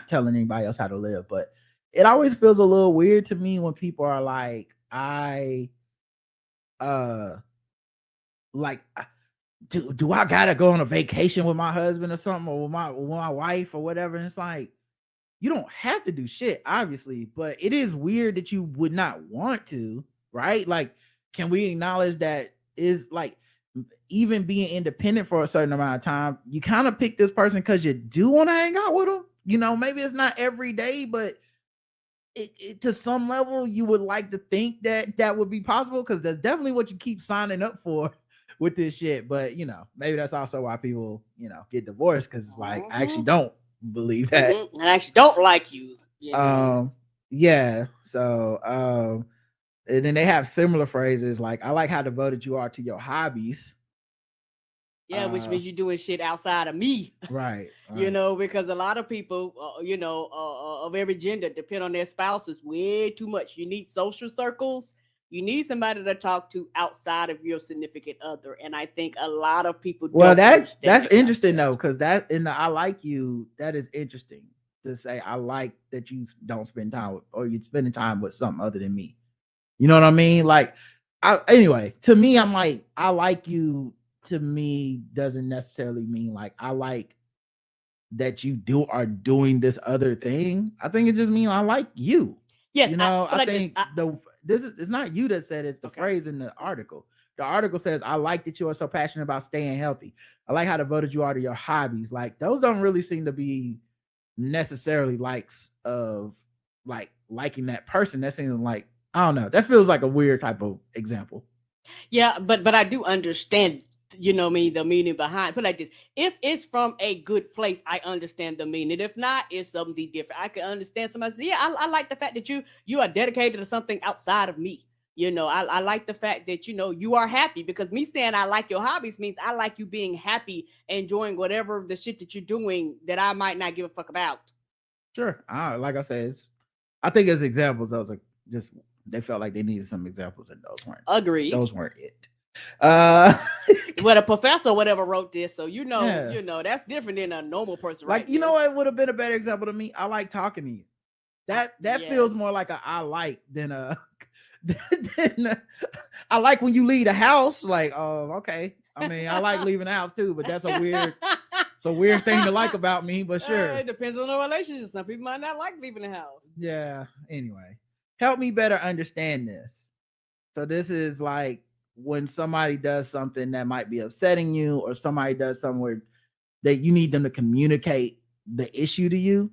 telling anybody else how to live. But it always feels a little weird to me when people are like, do I gotta go on a vacation with my husband or something, or with my wife or whatever? And it's like, you don't have to do shit, obviously, but it is weird that you would not want to, right? Like, can we acknowledge that is like, even being independent for a certain amount of time, you kind of pick this person because you do want to hang out with them. Maybe it's not every day, but it to some level, you would like to think that would be possible, because that's definitely what you keep signing up for with this shit. But maybe that's also why people get divorced, because it's like, I actually don't believe that. I actually don't like you. Yeah. So and then they have similar phrases like, I like how devoted you are to your hobbies. Yeah, which means you're doing shit outside of me. Right. Because a lot of people, of every gender, depend on their spouses way too much. You need social circles. You need somebody to talk to outside of your significant other. And I think a lot of people don't. Well, that's interesting though, because that in the I like you, that is interesting to say. I like that you don't spend time with, or you're spending time with something other than me. You know what I mean? Like, anyway, to me, I'm like, I like you, to me, doesn't necessarily mean like I like that you are doing this other thing. I think it just means I like you. Yes, I think it's not you that said it, it's the phrase in the article. The article says, I like that you are so passionate about staying healthy. I like how devoted you are to your hobbies. Like, those don't really seem to be necessarily likes of like liking that person. That seems like, I don't know. That feels like a weird type of example. Yeah, but I do understand, the meaning behind. Put it like this: if it's from a good place, I understand the meaning. If not, it's something different. I can understand somebody say, yeah, I like the fact that you are dedicated to something outside of me. I like the fact that you are happy, because me saying I like your hobbies means I like you being happy, enjoying whatever the shit that you're doing that I might not give a fuck about. Sure. Like I said, I think as examples, those are just, they felt like they needed some examples, and those weren't. Agreed. Those weren't it. Well, a professor or whatever wrote this, so you know, Yeah. that's different than a normal person. Like, Right? you know what would have been a better example to me? I like talking to you. That feels more like a I like than a I like when you leave the house. Like, oh, okay. I mean, I like leaving the house too, but that's a weird thing to like about me. But sure, it depends on the relationship. Some people might not like leaving the house. yeah. Anyway, help me better understand this. So this is like when somebody does something that might be upsetting you, or somebody does somewhere that you need them to communicate the issue to you.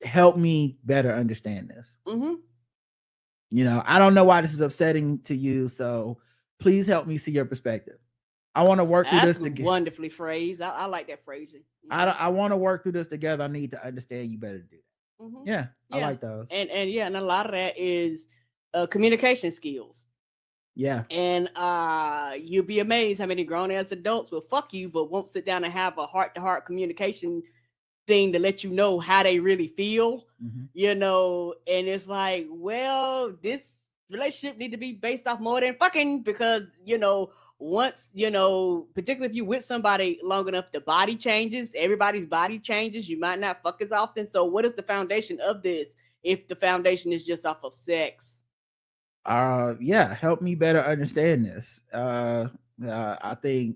Help me better understand this. Mm-hmm. You know, I don't know why this is upsetting to you, so please help me see your perspective. I want to work through this together. Wonderfully phrased. I like that phrasing. I want to work through this together. I need to understand you better to do that. Mm-hmm. Yeah, I like those. And a lot of that is communication skills. Yeah. And you'll be amazed how many grown ass adults will fuck you, but won't sit down and have a heart-to-heart communication thing to let you know how they really feel. Mm-hmm. You know, and it's like, well, this relationship need to be based off more than fucking, because, you know, once, you know, particularly if you with somebody long enough, the body changes, everybody's body changes, you might not fuck as often. So what is the foundation of this if the foundation is just off of sex? Yeah, help me better understand this. I think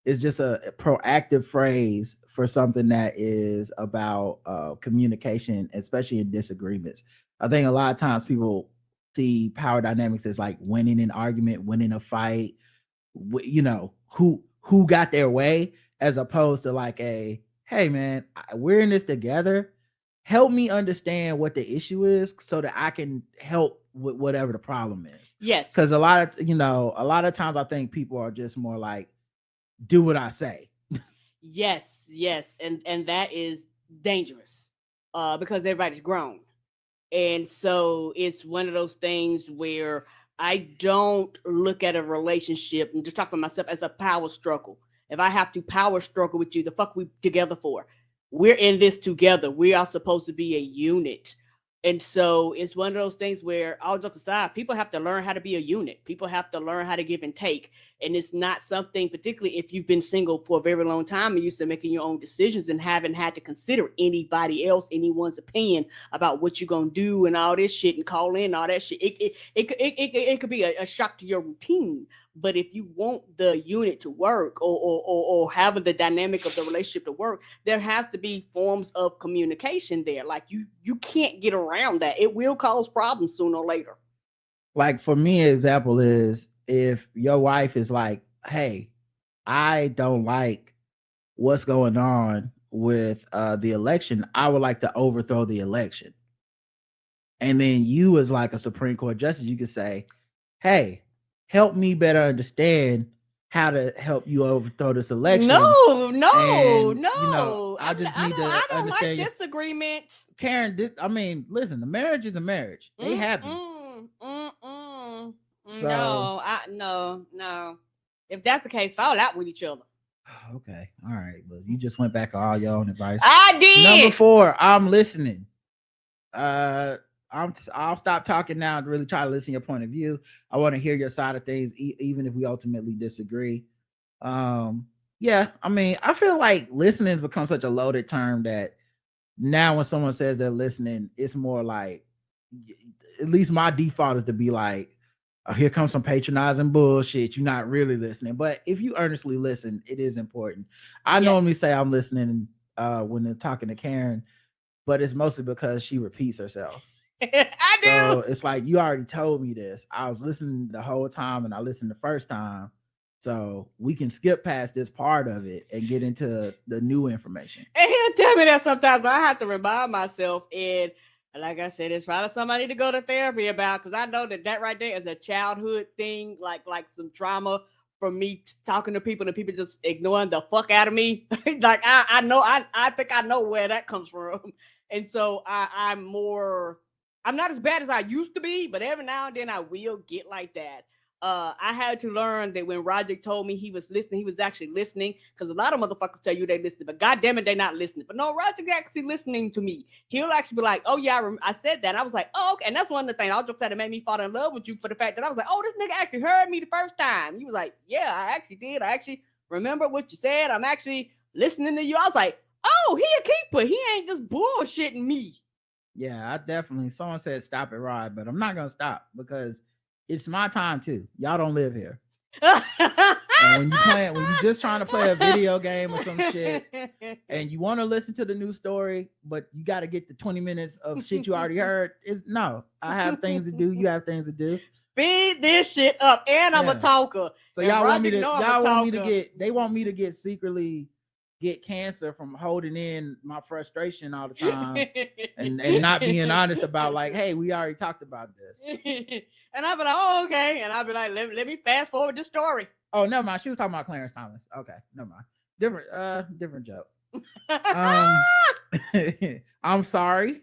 it's just a proactive phrase for something that is about communication, especially in disagreements. I think a lot of times people see power dynamics as like winning an argument, winning a fight, you know, who got their way, as opposed to like a, hey man, we're in this together. Help me understand what the issue is so that I can help with whatever the problem is. Yes. Because a lot of times I think people are just more like, do what I say. Yes. And that is dangerous because everybody's grown. And so it's one of those things where I don't look at a relationship, and just talk for myself, as a power struggle. If I have to power struggle with you, the fuck we together for? We're in this together. We are supposed to be a unit. And so it's one of those things where, all jokes aside, people have to learn how to be a unit. People have to learn how to give and take. And it's not something, particularly if you've been single for a very long time and used to making your own decisions and haven't had to consider anybody else, anyone's opinion about what you're going to do and all this shit and call in, all that shit. It could be a shock to your routine. But if you want the unit to work, or having the dynamic of the relationship to work, there has to be forms of communication there. Like you can't get around that. It will cause problems sooner or later. Like for me, an example is if your wife is like, hey, I don't like what's going on with the election. I would like to overthrow the election. And then you, as like a Supreme Court justice, you could say, hey, help me better understand how to help you overthrow this election. No. You know, I don't like disagreement. Karen, listen, the marriage is a marriage. They happy. So, no. If that's the case, fall out with each other. Okay, all right. Well, you just went back on all your own advice. I did. Number 4, I'm listening. I'll stop talking now and really try to listen to your point of view. I want to hear your side of things, even if we ultimately disagree. Yeah, I feel like listening has become such a loaded term that now when someone says they're listening, it's more like, at least my default is to be like, oh, here comes some patronizing bullshit. You're not really listening. But if you earnestly listen, it is important. I normally say I'm listening when they're talking to Karen, but it's mostly because she repeats herself. I do. So it's like, you already told me this. I was listening the whole time and I listened the first time. So we can skip past this part of it and get into the new information. And he'll tell me that sometimes I have to remind myself. And like I said, it's probably somebody to go to therapy about, because I know that right there is a childhood thing, like some trauma from me talking to people and people just ignoring the fuck out of me. Like I know, I think I know where that comes from. And so I'm not as bad as I used to be, but every now and then I will get like that. I had to learn that when Roger told me he was listening, he was actually listening. Because a lot of motherfuckers tell you they listening, but goddamn it, they not listening. But no, Roger's actually listening to me. He'll actually be like, "Oh yeah, I said that." And I was like, "Oh okay." And that's one of the things I was just saying that made me fall in love with you for the fact that I was like, "Oh, this nigga actually heard me the first time." He was like, "Yeah, I actually did. I actually remember what you said. I'm actually listening to you." I was like, "Oh, he a keeper. He ain't just bullshitting me." Yeah, I definitely. Someone said stop it, Rod, but I'm not gonna stop because it's my time too. Y'all don't live here. And when you just trying to play a video game or some shit, and you want to listen to the new story, but you got to get the 20 minutes of shit you already heard. No, I have things to do. You have things to do. Speed this shit up, and I'm a talker. So y'all want me to they want me to get secretly get cancer from holding in my frustration all the time and not being honest about like, hey, we already talked about this. And I'll be like, oh, okay. And I'll be like, let me fast forward the story. Oh, never mind. She was talking about Clarence Thomas. Okay, never mind. Different joke. I'm sorry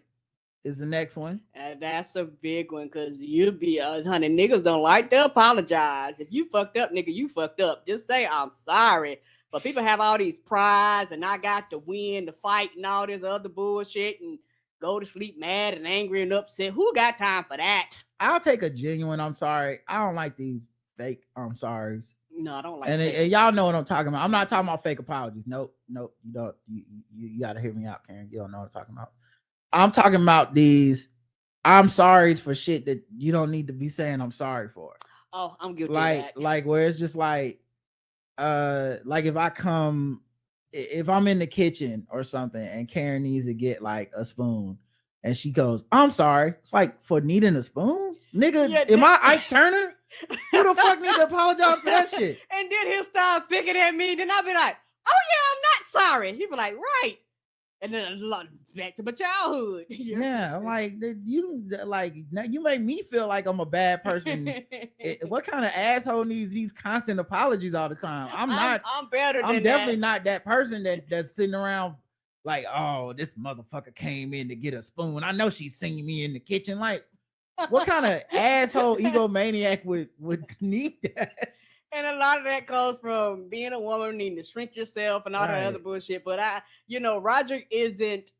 is the next one. That's a big one because you be honey, niggas don't like to apologize. If you fucked up, nigga, you fucked up. Just say I'm sorry. But people have all these prides and I got to win the fight and all this other bullshit and go to sleep mad and angry and upset. Who got time for that? I'll take a genuine I'm sorry. I don't like these fake I'm sorries. No, I don't like and y'all know what I'm talking about. I'm not talking about fake apologies. Nope. You don't. You gotta hear me out, Karen. You don't know what I'm talking about. I'm talking about these I'm sorry for shit that you don't need to be saying I'm sorry for. Oh, I'm guilty of that. Like where it's just like if I'm in the kitchen or something and Karen needs to get like a spoon and she goes, I'm sorry. It's like for needing a spoon? Nigga, am I Ike Turner? Who the fuck need to apologize for that shit? And then he'll start picking at me. Then I'll be like, oh yeah, I'm not sorry. He'll be like, right. And then back to my childhood. Yeah, like you make me feel like I'm a bad person. What kind of asshole needs these constant apologies all the time? I'm better than I'm definitely not that person that's sitting around like, oh, this motherfucker came in to get a spoon. I know she's seen me in the kitchen. Like, what kind of asshole egomaniac would need that? And a lot of that comes from being a woman, needing to shrink yourself and all that other bullshit. But Roger isn't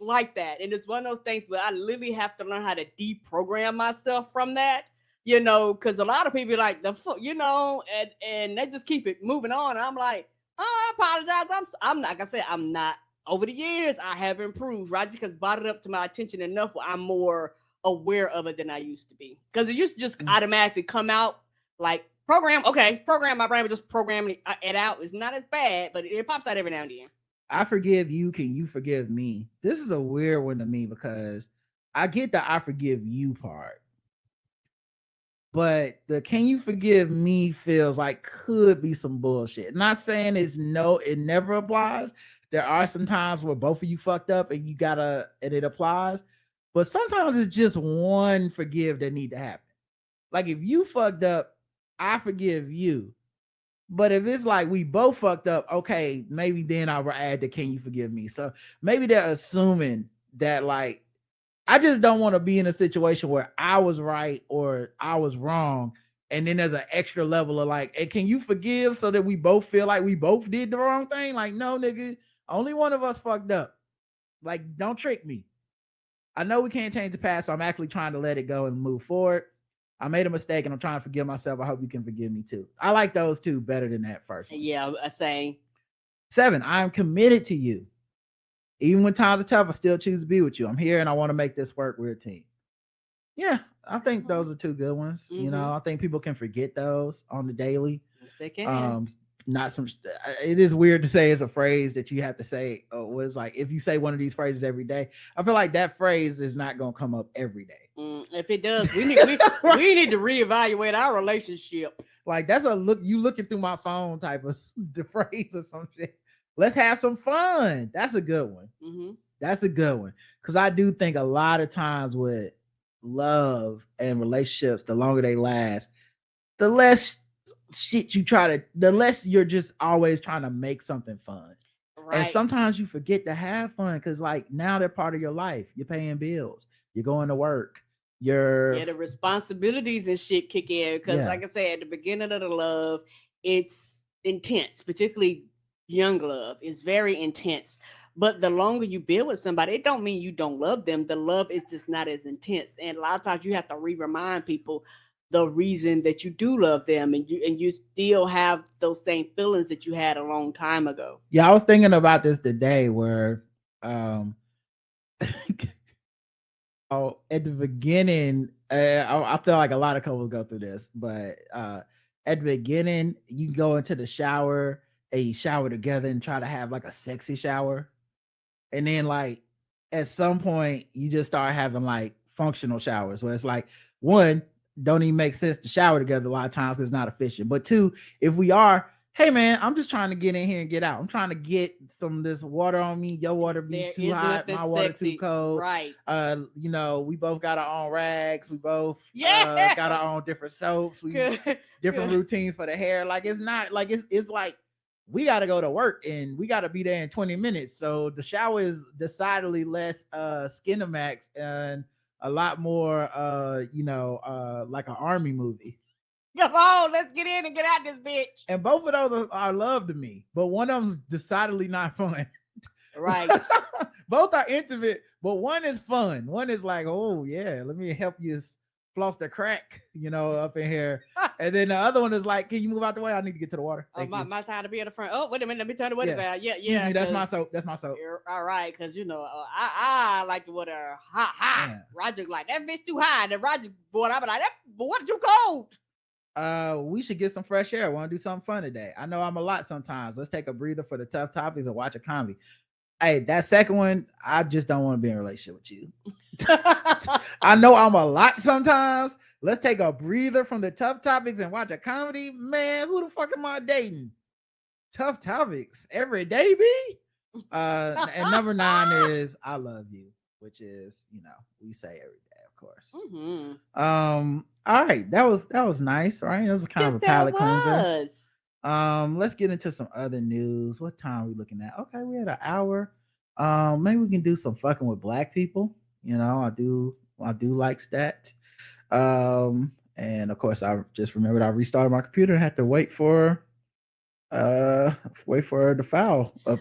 like that. And it's one of those things where I literally have to learn how to deprogram myself from that, because a lot of people like and they just keep it moving on. I'm like, oh, I apologize. I'm not, like I said, I'm not. Over the years, I have improved. Roger has brought it up to my attention enough where I'm more aware of it than I used to be. Because it used to just automatically come out like, program, my brain would just program it out. It's not as bad, but it pops out every now and then. I forgive you. Can you forgive me? This is a weird one to me because I get the I forgive you part. But the can you forgive me feels like could be some bullshit. Not saying it never applies. There are some times where both of you fucked up and it applies. But sometimes it's just one forgive that need to happen. Like if you fucked up, I forgive you. But if it's like we both fucked up, okay, maybe then I'll add the can you forgive me. So maybe they're assuming that like I just don't want to be in a situation where I was right or I was wrong. And then there's an extra level of like, hey, can you forgive so that we both feel like we both did the wrong thing? Like, no, nigga, only one of us fucked up. Like, don't trick me. I know we can't change the past, so I'm actually trying to let it go and move forward. I made a mistake and I'm trying to forgive myself. I hope you can forgive me too. I like those two better than that first one. Yeah, same. 7, I am committed to you. Even when times are tough, I still choose to be with you. I'm here and I want to make this work. We're a team. Yeah, I think those are two good ones. Mm-hmm. I think people can forget those on the daily. Yes, they can. It is weird to say it's a phrase that you have to say. Was like if you say one of these phrases every day, I feel like that phrase is not going to come up every day. If it does, we need to reevaluate our relationship. Like that's a look you looking through my phone type of the phrase or some shit. Let's have some fun. That's a good one. Mm-hmm. That's a good one because I do think a lot of times with love and relationships, the longer they last, the less shit the less you're just always trying to make something fun. Right. And sometimes you forget to have fun because like now they're part of your life. You're paying bills. You're going to work. the responsibilities and shit kick in because, like I said, at the beginning of the love, it's intense, particularly young love. It's very intense. But the longer you build with somebody, it don't mean you don't love them. The love is just not as intense, and a lot of times you have to remind people the reason that you do love them, and you still have those same feelings that you had a long time ago. Yeah, I was thinking about this today where at the beginning, I feel like a lot of couples go through this, but at the beginning, you go into the shower and you shower together and try to have like a sexy shower. And then like at some point you just start having like functional showers where it's like, one, don't even make sense to shower together a lot of times because it's not efficient. But two, if we are, hey man, I'm just trying to get in here and get out. I'm trying to get some of this water on me. Your water be too hot, my water too cold. Right. We both got our own rags. We both got our own different soaps. We different routines for the hair. Like it's not like it's like we got to go to work and we got to be there in 20 minutes. So the shower is decidedly less Skinamax and a lot more like an army movie. Come on, let's get in and get out this bitch. And both of those are love to me, but one of them is decidedly not fun. Right. Both are intimate, but one is fun. One is like, oh yeah, let me help you floss the crack, up in here. And then the other one is like, can you move out the way? I need to get to the water. My time to be at the front. Oh, wait a minute, let me turn the water down. Yeah. That's my soap. All right, because I like the water high. Yeah. Roger like that bitch too high. And then Roger boy, I be like, that water too cold. We should get some fresh air. Want to do something fun today? I know I'm a lot sometimes. Let's take a breather for the tough topics and watch a comedy. Hey, that second one, I just don't want to be in a relationship with you. I know I'm a lot sometimes. Let's take a breather from the tough topics and watch a comedy. Man, who the fuck am I dating? Tough topics every day, B. And number 9 is I love you, which is, we say every day, of course. Mm-hmm. All right, that was nice. All right, it was kind of a palate cleanser. Let's get into some other news. What time are we looking at? Okay, we had an hour. Maybe we can do some fucking with black people. I do like that. And of course I just remembered I restarted my computer and had to wait for the file to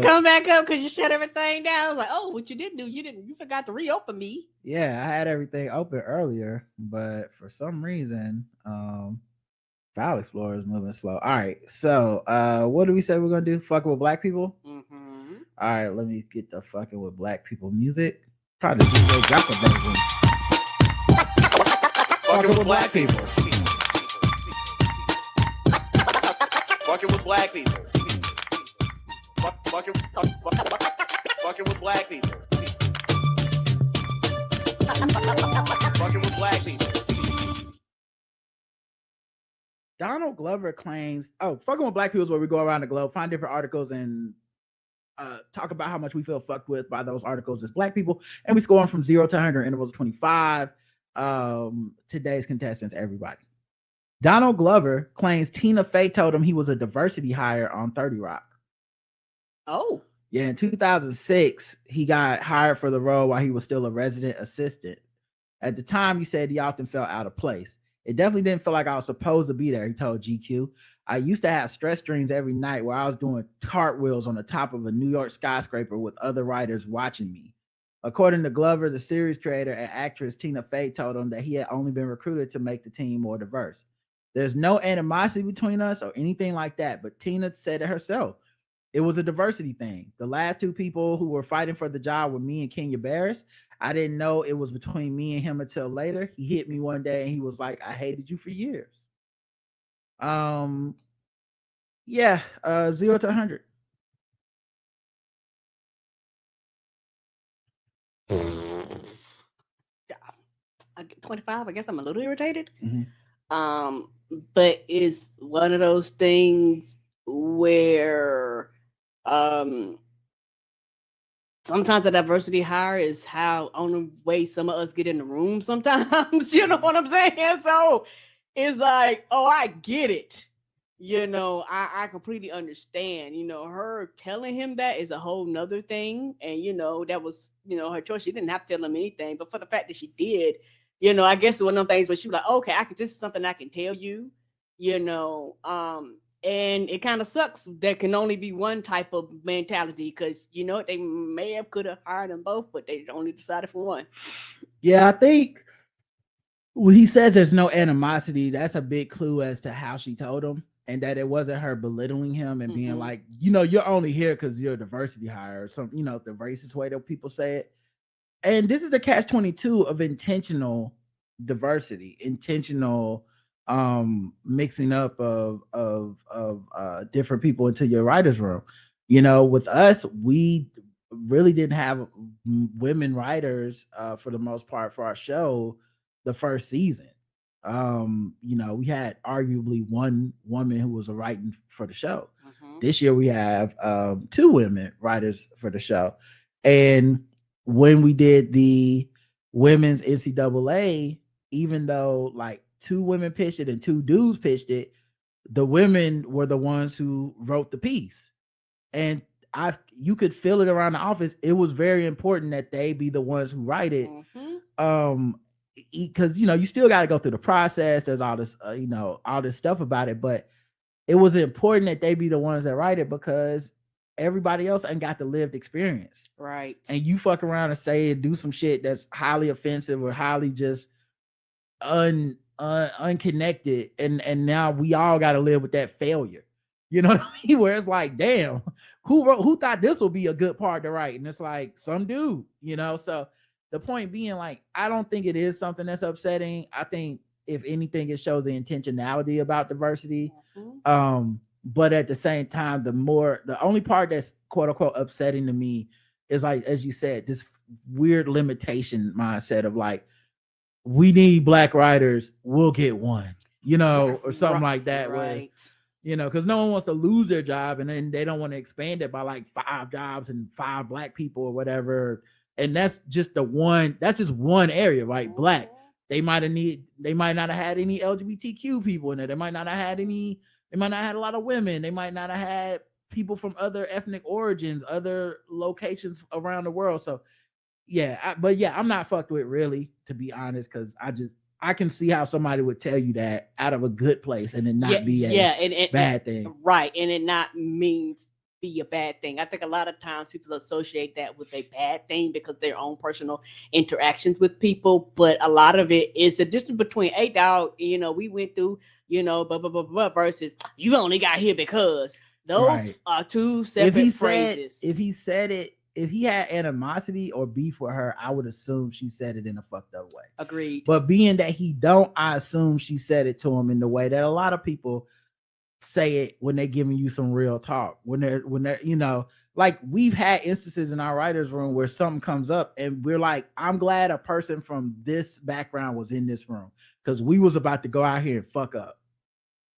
come back up because you shut everything down. I was like, oh, what you didn't do, you forgot to reopen me. Yeah, I had everything open earlier, but for some reason File Explorer is moving slow. All right, so what do we say we're gonna do? Fucking with black people. Mm-hmm. All right, let me get the fucking with black people music. Probably DJ got the version. Fucking with black people. Fucking with black people. Fucking with black people. Fucking with black people. Donald Glover claims, fucking with black people is where we go around the globe, find different articles and talk about how much we feel fucked with by those articles as black people. And we score them from 0 to 100 intervals of 25. Today's contestants, everybody. Donald Glover claims Tina Fey told him he was a diversity hire on 30 Rock. Oh. Yeah, in 2006, he got hired for the role while he was still a resident assistant. At the time, he said he often felt out of place. It definitely didn't feel like I was supposed to be there, he told GQ. I used to have stress dreams every night where I was doing cartwheels on the top of a New York skyscraper with other writers watching me. According to Glover, the series creator and actress Tina Fey told him that he had only been recruited to make the team more diverse. There's no animosity between us or anything like that, but Tina said it herself. It was a diversity thing. The last 2 people who were fighting for the job were me and Kenya Barris. I didn't know it was between me and him until later. He hit me one day and he was like, I hated you for years. 0 to 100. 25. I guess I'm a little irritated. Mm-hmm. But it's one of those things where sometimes a diversity hire is how on the way some of us get in the room sometimes. You know what I'm saying? So it's like, oh, I get it. you know, I completely understand. You know, her telling him that is a whole nother thing. And, you know, that was, you know, her choice. She didn't have to tell him anything. But for the fact that she did, you know, I guess one of them things where she was like, okay, this is something I can tell you, you know. And it kind of sucks. There can only be one type of mentality because, you know, they could have hired them both, but they only decided for one. Yeah, I think when he says there's no animosity, that's a big clue as to how she told him, and that it wasn't her belittling him and being like, you know, you're only here because you're a diversity hire or something, you know, the racist way that people say it. And this is the catch-22 of intentional diversity, intentional mixing up of different people into your writer's room. You know, with us, we really didn't have women writers for the most part for our show the first season. You know, we had arguably one woman who was writing for the show. This year we have 2 women writers for the show. And when we did the women's NCAA, even though like 2 women pitched it and 2 dudes pitched it, the women were the ones who wrote the piece. And you could feel it around the office. It was very important that they be the ones who write it. Because, you know, you still got to go through the process. There's all this, you know, all this stuff about it. But it was important that they be the ones that write it because everybody else ain't got the lived experience. Right. And you fuck around and say and do some shit that's highly offensive or highly just unconnected. And now we all got to live with that failure. You know what I mean? Where it's like, damn, who thought this would be a good part to write? And it's like some dude, you know? So the point being, like, I don't think it is something that's upsetting. I think if anything, it shows the intentionality about diversity. But at the same time, the only part that's quote unquote upsetting to me is, like, as you said, this weird limitation mindset of like, we need black writers, we'll get one, you know, or something like that. Right. Where, you know, because no one wants to lose their job, and then they don't want to expand it by like 5 jobs and 5 black people or whatever. And that's just one area, right? Black. They might not have had any LGBTQ people in it. They might not have had a lot of women. They might not have had people from other ethnic origins, other locations around the world. So yeah, I'm not fucked with, really, to be honest, because I can see how somebody would tell you that out of a good place and it not be a bad thing. Right. And it not means be a bad thing. I think a lot of times people associate that with a bad thing because their own personal interactions with people. But a lot of it is the difference between, hey, dog, you know, we went through, you know, blah, blah, blah, blah, versus you only got here because. Those are 2 separate phrases. If he had animosity or beef with her, I would assume she said it in a fucked up way. Agreed. But being that he don't, I assume she said it to him in the way that a lot of people say it when they're giving you some real talk. When they're, you know, like, we've had instances in our writer's room where something comes up and we're like, I'm glad a person from this background was in this room because we was about to go out here and fuck up.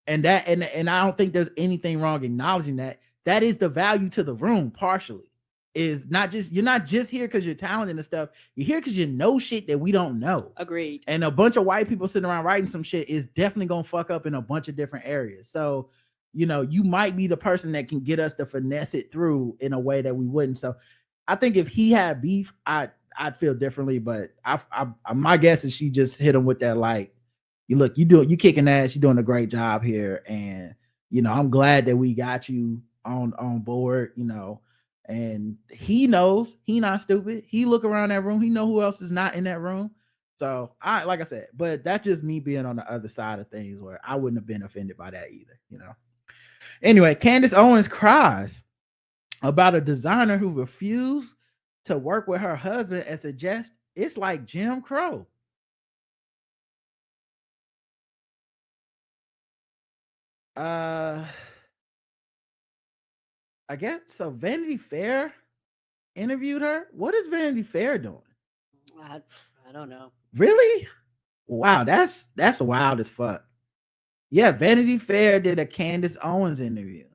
And that, and I don't think there's anything wrong acknowledging that. That is the value to the room, partially. Is not just, you're not just here because you're talented and stuff. You're here because you know shit that we don't know. Agreed. And a bunch of white people sitting around writing some shit is definitely gonna fuck up in a bunch of different areas. So, you know, you might be the person that can get us to finesse it through in a way that we wouldn't. So I think if he had beef, I'd feel differently. But my guess is she just hit him with that, like, you kicking ass, you're doing a great job here, and, you know, I'm glad that we got you on board, you know. And he knows, he not stupid. He look around that room, he know who else is not in that room. So like I said, but that's just me being on the other side of things where I wouldn't have been offended by that either, you know. Anyway, Candace Owens cries about a designer who refused to work with her husband and suggests it's like Jim Crow. I guess so. Vanity Fair interviewed her. What is Vanity Fair doing? I don't know. Really? Wow, that's wild as fuck. Yeah, Vanity Fair did a Candace Owens interview.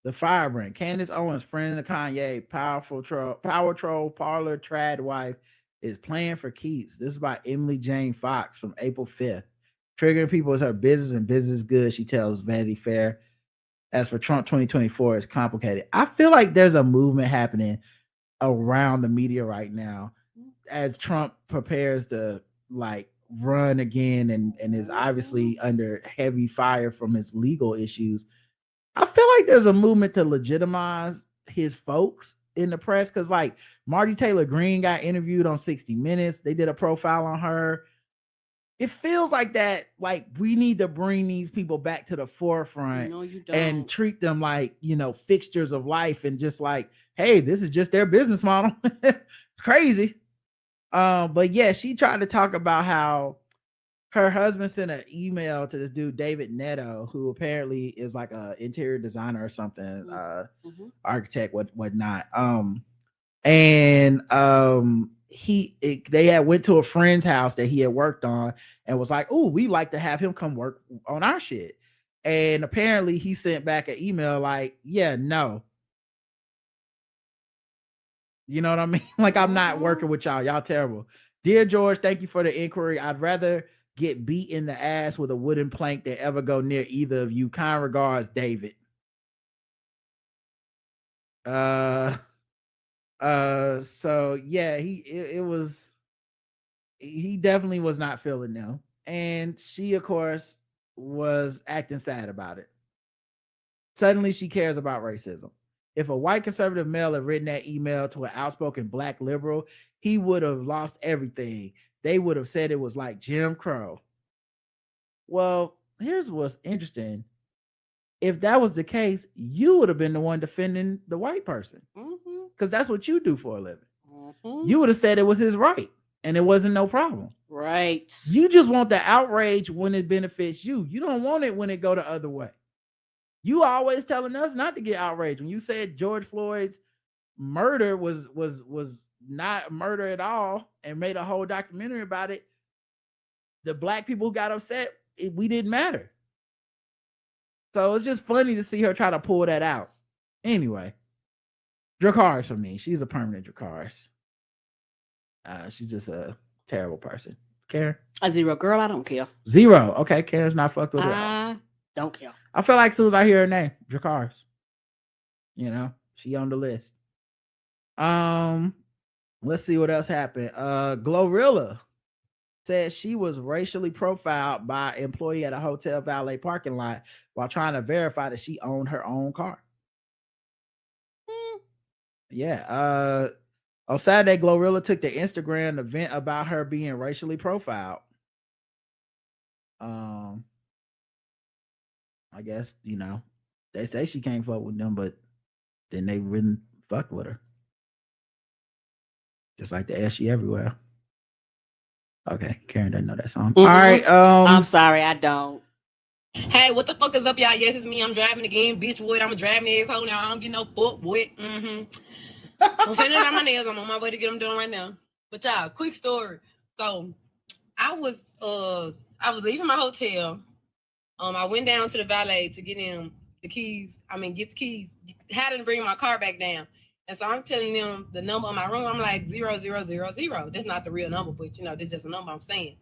The firebrand, Candace Owens, friend of Kanye, power troll, parlor trad wife, is playing for keeps. This is by Emily Jane Fox from April 5th. Triggering people is her business and business is good, she tells Vanity Fair. As for Trump 2024, it's complicated. I feel like there's a movement happening around the media right now as Trump prepares to like run again and is obviously under heavy fire from his legal issues. I feel like there's a movement to legitimize his folks in the press because like Marty Taylor Greene got interviewed on 60 Minutes. They did a profile on her. It feels like that, like we need to bring these people back to the forefront and treat them like, fixtures of life and just like, hey, this is just their business model. It's crazy. But yeah, she tried to talk about how her husband sent an email to this dude, David Netto, who apparently is like a interior designer or something, architect, whatnot. They had went to a friend's house that he had worked on and was like, oh, we like to have him come work on our shit. And apparently he sent back an email like, yeah, no. You know what I mean? Like, I'm not working with y'all. Y'all terrible. Dear George, thank you for the inquiry. I'd rather get beat in the ass with a wooden plank than ever go near either of you. Kind regards, David. So yeah, he definitely was not feeling them. And she, of course, was acting sad about it. Suddenly she cares about racism. If a white conservative male had written that email to an outspoken black liberal, he would have lost everything. They would have said it was like Jim Crow. Well, here's what's interesting. If that was the case, you would have been the one defending the white person. Because that's what you do for a living. You would have said it was his right and it wasn't no problem. Right. You just want the outrage when it benefits you. You don't want it when it go the other way. You always telling us not to get outraged. When you said George Floyd's murder was not murder at all and made a whole documentary about it, the black people who got upset, we didn't matter. So it's just funny to see her try to pull that out. Anyway, Dracarys for me. She's a permanent Dracarys. She's just a terrible person. Karen? A 0. Girl, I don't care. 0. Okay, Karen's not fucked with it. Don't care. I feel like as soon as I hear her name, Dracarys. She on the list. Let's see what else happened. Glorilla said she was racially profiled by an employee at a hotel valet parking lot while trying to verify that she owned her own car. Yeah. On Saturday, Glorilla took the Instagram event about her being racially profiled. I guess, they say she can't fuck with them, but then they wouldn't fuck with her. Just like the ass she everywhere. Okay, Karen doesn't know that song. All right. I'm sorry, I don't. Hey, what the fuck is up, y'all? Yes, it's me. I'm driving again, bitch. What? I'm a driving asshole now. I don't get no fuck. What? I'm sending out my nails. I'm on my way to get them done right now. But y'all, quick story. So, I was leaving my hotel. I went down to the valet to get him the keys. Get the keys. Had to bring my car back down. And so I'm telling them the number of my room. I'm like 0000. That's not the real number, but that's just a number I'm saying.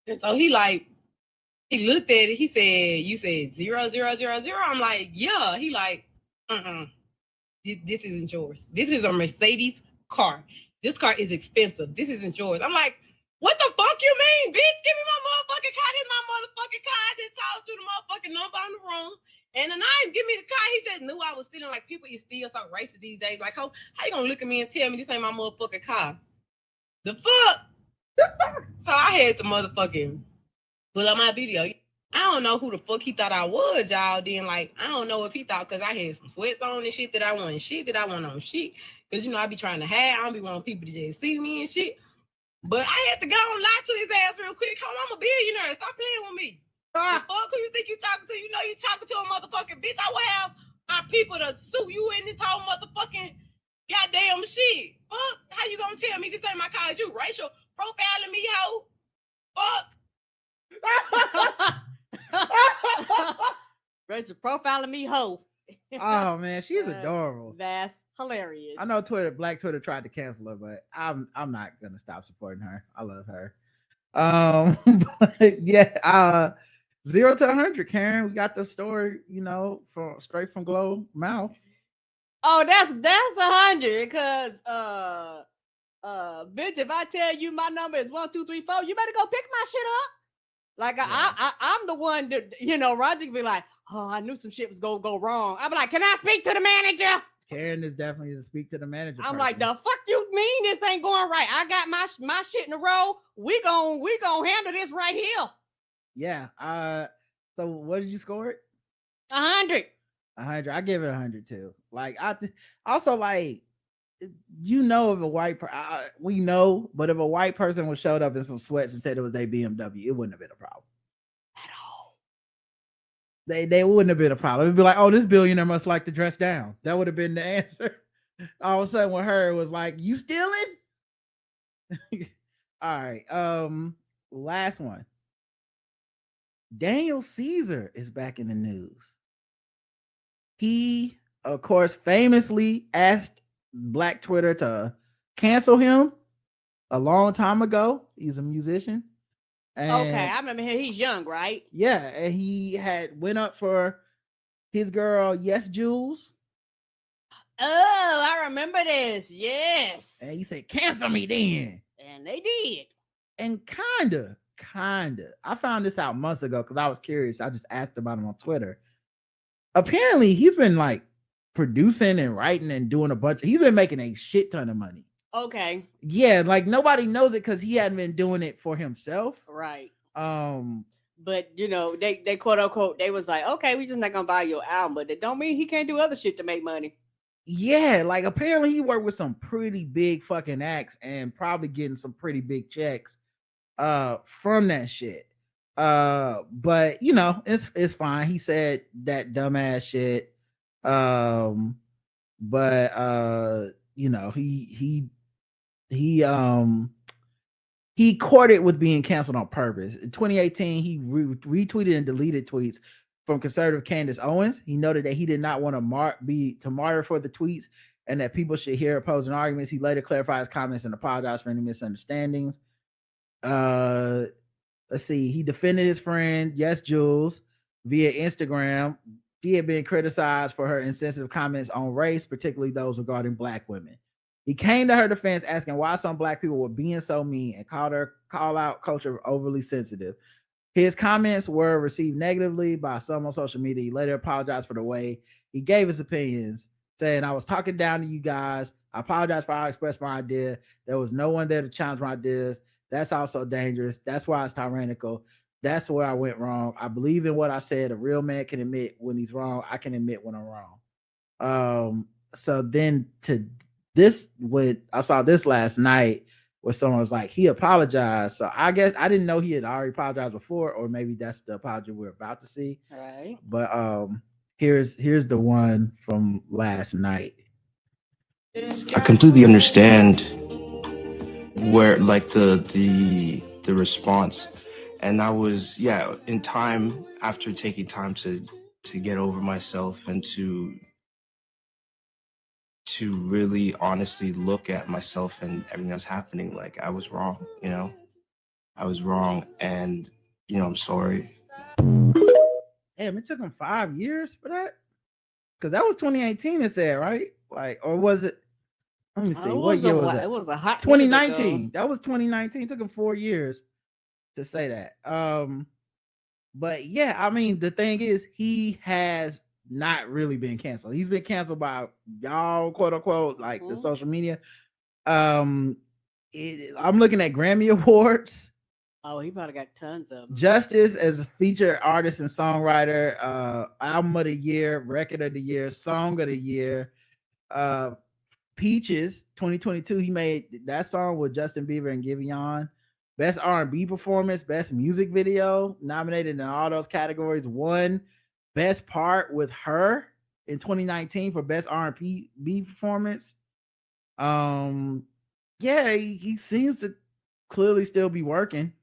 And so he looked at it. He said, "You said 0000?" I'm like, "Yeah." He like, This isn't yours. This is a Mercedes car. This car is expensive. This isn't yours. I'm like, what the fuck you mean, bitch? Give me my motherfucking car. This is my motherfucking car. I just talked to the motherfucking number in the room. And then I give me the car. He just knew I was stealing. Like, people is still so racist these days. Like, how you gonna look at me and tell me this ain't my motherfucking car? The fuck? So I had to motherfucking pull up my video. I don't know who the fuck he thought I was, y'all. Then, like, I don't know if he thought because I had some sweats on and shit that I want on shit. Because, I be trying to hide. I don't be wanting people to just see me and shit. But I had to go and lie to his ass real quick. I'm a billionaire. Stop playing with me. The fuck who you think you talking to? You talking to a motherfucking bitch. I will have my people to sue you in this whole motherfucking goddamn shit. Fuck, how you gonna tell me this ain't my car? You racial profiling me, hoe? Fuck. Racial profiling me, hoe. Oh man, she's adorable. That's hilarious. I know Black Twitter tried to cancel her, but I'm not gonna stop supporting her. I love her. But yeah, 0 to 100, Karen. We got the story, from straight from Glow mouth. Oh, that's 100. Cause bitch, if I tell you my number is 1, 2, 3, 4, you better go pick my shit up. Like I'm the one that Roger can be like, oh, I knew some shit was gonna go wrong. I'm like, can I speak to the manager? Karen is definitely to speak to the manager. I'm like, the fuck you mean this ain't going right? I got my shit in a row. We gon' handle this right here. Yeah. So what did you score it? 100. 100. I give it 100 too. Like also like, if a white we know, but if a white person was showed up in some sweats and said it was their BMW, it wouldn't have been a problem at all. They wouldn't have been a problem. It'd be like, oh, this billionaire must like to dress down. That would have been the answer. All of a sudden with her, it was like, you stealing? All right. Last one. Daniel Caesar is back in the news. He, of course, famously asked Black Twitter to cancel him a long time ago. He's a musician. And okay, I remember him. He's young, right? Yeah, and he had went up for his girl, Yes Jules. Oh, I remember this. Yes. And he said, cancel me then. And they did. And kinda. I found this out months ago because I was curious. I just asked about him on Twitter. Apparently, he's been like producing and writing and doing he's been making a shit ton of money. Okay. Yeah, like nobody knows it because he hadn't been doing it for himself. Right. But they quote unquote, they was like, okay, we just not gonna buy your album, but that don't mean he can't do other shit to make money. Yeah, like apparently he worked with some pretty big fucking acts and probably getting some pretty big checks from that shit. But it's fine. He said that dumbass shit. He courted with being canceled on purpose. In 2018, he retweeted and deleted tweets from conservative Candace Owens. He noted that he did not want to be martyr for the tweets and that people should hear opposing arguments. He later clarified his comments and apologized for any misunderstandings. Let's see. He defended his friend, Yes Jules, via Instagram. She had been criticized for her insensitive comments on race, particularly those regarding Black women. He came to her defense asking why some Black people were being so mean and call out culture overly sensitive. His comments were received negatively by some on social media. He later apologized for the way he gave his opinions, saying, I was talking down to you guys. I apologize for how I expressed my idea. There was no one there to challenge my ideas. That's also dangerous. That's why it's tyrannical. That's where I went wrong. I believe in what I said. A real man can admit when he's wrong. I can admit when I'm wrong. So then I saw this last night where someone was like, he apologized. So I guess I didn't know he had already apologized before, or maybe that's the apology we're about to see. All right. But here's the one from last night. I completely understand where like the response, and I was in time after taking time to get over myself and to really honestly look at myself and everything that's happening. Like I was wrong, I was wrong, and I'm sorry. Damn, it took him 5 years for that, because that was 2018. It said, right? Like, or was it? Let me see. What year was that? It was a hot 2019. That was 2019. It took him 4 years to say that. But yeah, I mean, the thing is, he has not really been canceled. He's been canceled by y'all, quote unquote, like the social media. I'm looking at Grammy Awards. Oh, he probably got tons of them. Justice as a featured artist and songwriter, album of the year, record of the year, song of the year. Peaches 2022, he made that song with Justin Bieber and Giveon. Best R&B performance, best music video, nominated in all those categories. Won best part with her in 2019 for best R&B performance. Yeah, he seems to clearly still be working.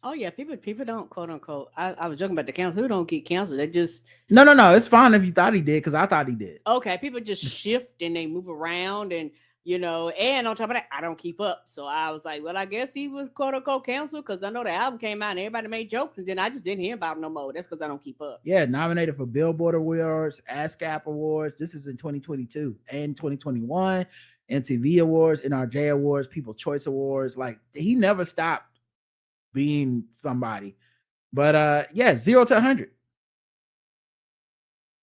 Oh yeah, people don't, quote unquote. I was joking about the cancel. Who don't get canceled? They just no. It's fine if you thought he did, because I thought he did. Okay, people just shift and they move around, and you know, and on top of that, I don't keep up. So I was like, well, I guess he was quote unquote canceled because I know the album came out and everybody made jokes, and then I just didn't hear about him no more. That's because I don't keep up. Yeah, nominated for Billboard Awards, ASCAP Awards. This is in 2022 and 2021. MTV Awards, NRJ Awards, People's Choice Awards. Like, he never stopped being somebody. But yeah, 0 to 100.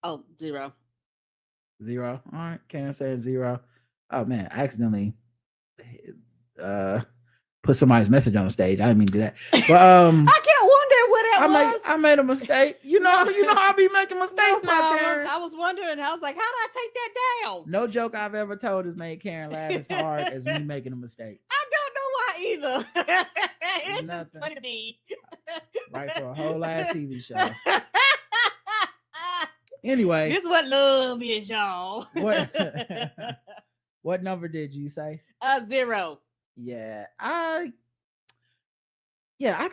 Oh, 0. 0. All right, Candace said 0. Oh man, I accidentally put somebody's message on the stage. I didn't mean to do that. But I can't wonder what that was. I made a mistake. You know I be making mistakes now, Karen. I was wondering. I was like, how did I take that down? No joke I've ever told has made Karen laugh as hard as me making a mistake. I don't know why either. It's Nothing. just funny to me. Right, for a whole ass TV show. Anyway, this is what love is, y'all. What number did you say? 0. Yeah, I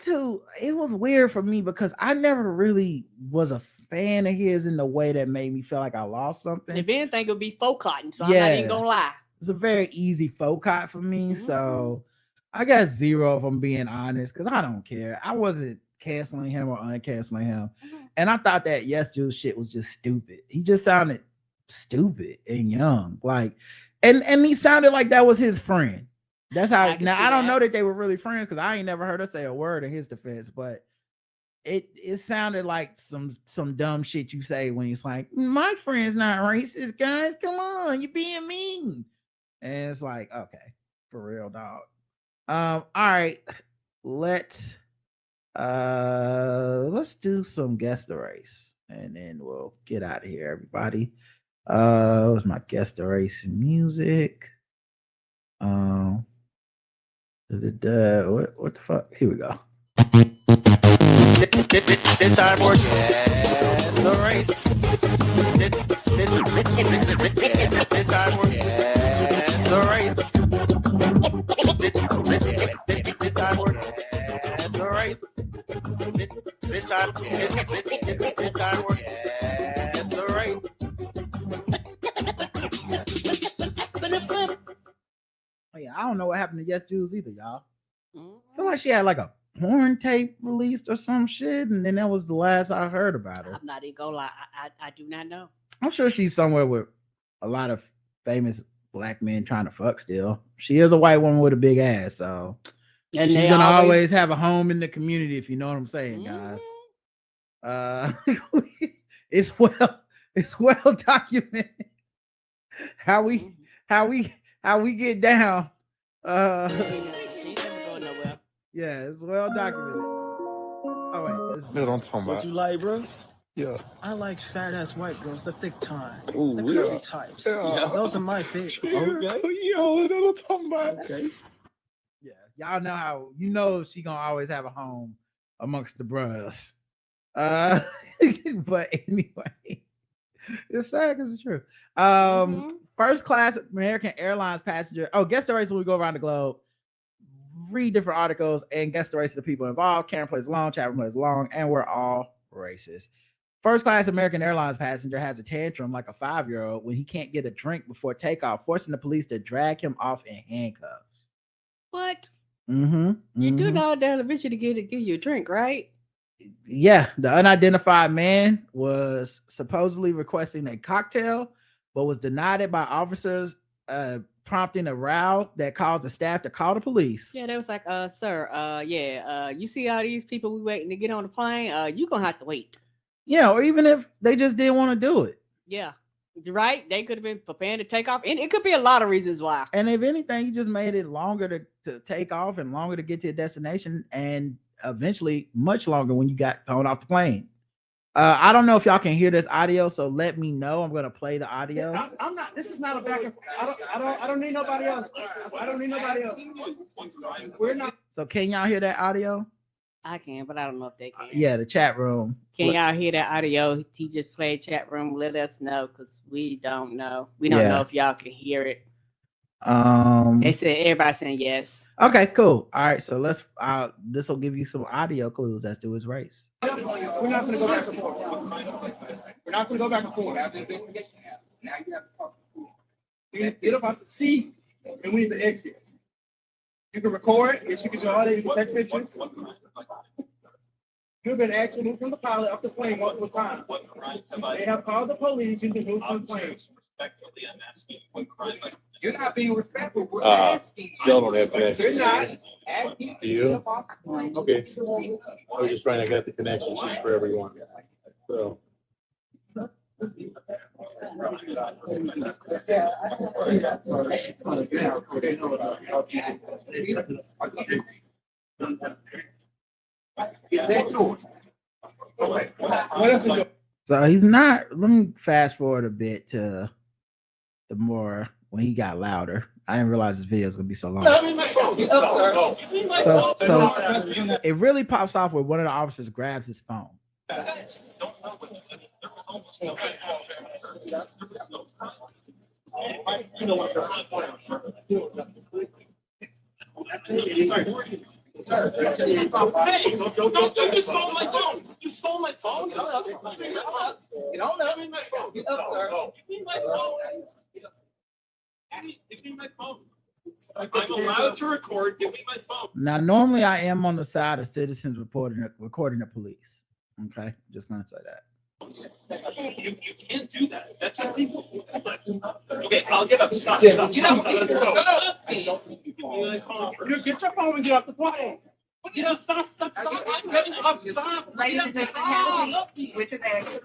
too. It was weird for me because I never really was a fan of his in the way that made me feel like I lost something. If anything, it would be faux cotton. So I'm not even gonna lie. It's a very easy faux cot for me. So I got 0 if I'm being honest, because I don't care. I wasn't canceling him or uncanceling him. And I thought that Yes Juice shit was just stupid. He just sounded stupid and young. Like, and he sounded like that was his friend. That's how. Now I don't know that they were really friends because I ain't never heard her say a word in his defense, but it sounded like some dumb shit you say when he's like, my friend's not racist, guys. Come on, you're being mean. And it's like, okay, for real, dog. All right, let's do some guess the race and then we'll get out of here, everybody. What's my guess the race music? What the fuck? Here we go. This time for guess the race. This time for guess the race. This time for guess the race. This time for guess the race. Oh yeah, I don't know what happened to Yes Juice either, y'all. I feel like she had like a porn tape released or some shit, and then that was the last I heard about her. I'm not even gonna lie, I do not know. I'm sure she's somewhere with a lot of famous black men trying to fuck still. She is a white woman with a big ass, so and she's gonna always have a home in the community, if you know what I'm saying, guys. It's well documented how we get down. She never go nowhere. Yeah, it's well documented. Oh wait, That's what I'm talking about. What you like, bro? Yeah. I like fat ass white girls, the thick time, Ooh, the yeah. curly types. Yeah. Those are my favorite. Okay. Yo, that's what I'm talking about. Okay. Yeah, y'all know how she gonna always have a home amongst the bros. But anyway, it's sad because it's true. First class American Airlines passenger. Oh, guess the race when we go around the globe. Read different articles and guess the race of the people involved. Karen plays along, Chapman plays along, and we're all racist. First class American Airlines passenger has a tantrum like a 5-year-old when he can't get a drink before takeoff, forcing the police to drag him off in handcuffs. What? You do know that eventually give you a drink, right? Yeah, the unidentified man was supposedly requesting a cocktail, but was denied it by officers, prompting a row that caused the staff to call the police. Yeah, they was like, sir, you see all these people we waiting to get on the plane, you gonna have to wait. Yeah, or even if they just didn't want to do it. Yeah, right. They could have been preparing to take off, and it could be a lot of reasons why. And if anything, you just made it longer to take off and longer to get to your destination, and eventually much longer when you got thrown off the plane. I don't know if y'all can hear this audio, so let me know. I'm gonna play the audio. I'm not. This is not a back and forth. I don't need nobody else. I don't need nobody else. We're not. So can y'all hear that audio? I can, but I don't know if they can. Yeah, the chat room. Can y'all hear that audio? He just played chat room. Let us know because we don't know. We don't know if y'all can hear it. They said everybody saying yes. Okay, cool. All right, so let's. This will give you some audio clues as to his race. We're not going to go back and forth. We're not going to go back and forth. Now you have to talk to the police. Get up out the seat and we need to exit. You can record, and you can show all that, you can take pictures. You've been asked to move from the pilot off the plane multiple times. They have called the police, you can move from the plane. You're not being respectful. We're asking. Y'all don't have connections. You're not asking. Do you? Okay. I was just trying to get the connection sheet for everyone. So. So he's not. Let me fast forward a bit to the more when he got louder. I didn't realize this video was gonna be so long. So it really pops off where one of the officers grabs his phone. Hey, don't you stole my phone. You stole my phone? You don't know. You don't know. Give me my phone. Give me my phone. Give me my phone. I'm allowed to record. Give me my phone. Now, normally I am on the side of citizens recording the police. Okay, just gonna say that. You can't do that. That's illegal. Okay, I'll get up. Stop. Get up. Let's go. You get your phone and get off the plane. You know, stop. I'm getting up. Stop. Which is actually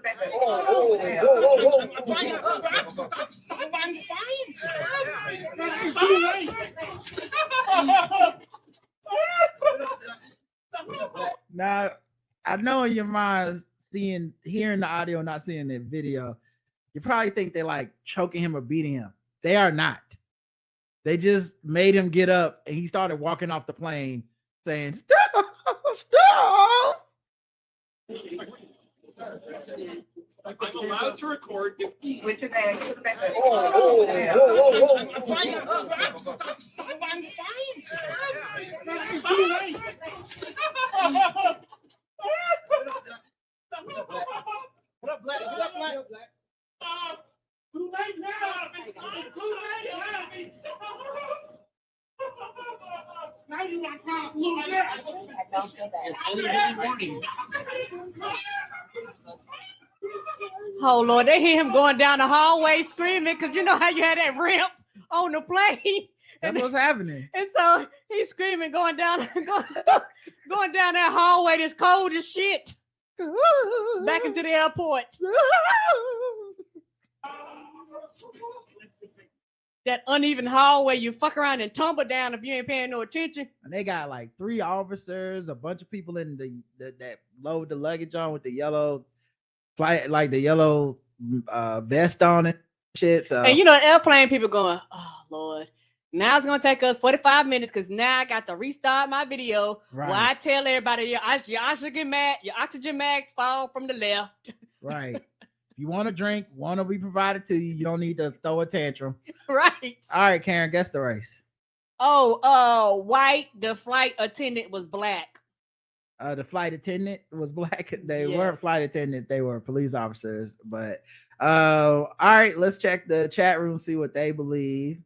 Stop. I'm fine. Stop. Now, I know in your minds, hearing the audio, not seeing the video, you probably think they're like choking him or beating him. They are not. They just made him get up and he started walking off the plane saying, "Stop! Stop!" I'm allowed to record. which is actually Stop. I'm fine. What up, Black? What up, Black? Stop. Too late now. It's not too late. Now you want to look at Oh Lord, they hear him going down the hallway screaming because you know how you had that ramp on the plane. That's what's happening. And so he's screaming, going down that hallway that's cold as shit. Back into the airport. That uneven hallway, you fuck around and tumble down if you ain't paying no attention. And they got like 3 officers, a bunch of people in that load the luggage on with the yellow flight, like the yellow vest on it, shit. So And you know, airplane people going, oh Lord, now it's gonna take us 45 minutes because now I got to restart my video. Right. Where I tell everybody your oxygen mags fall from the left. right. If you want a drink, one will be provided to you. You don't need to throw a tantrum. Right. All right, Karen, guess the race. Oh, white. The flight attendant was black. The flight attendant was black. They Yes. weren't flight attendants, they were police officers. But all right, let's check the chat room, see what they believe.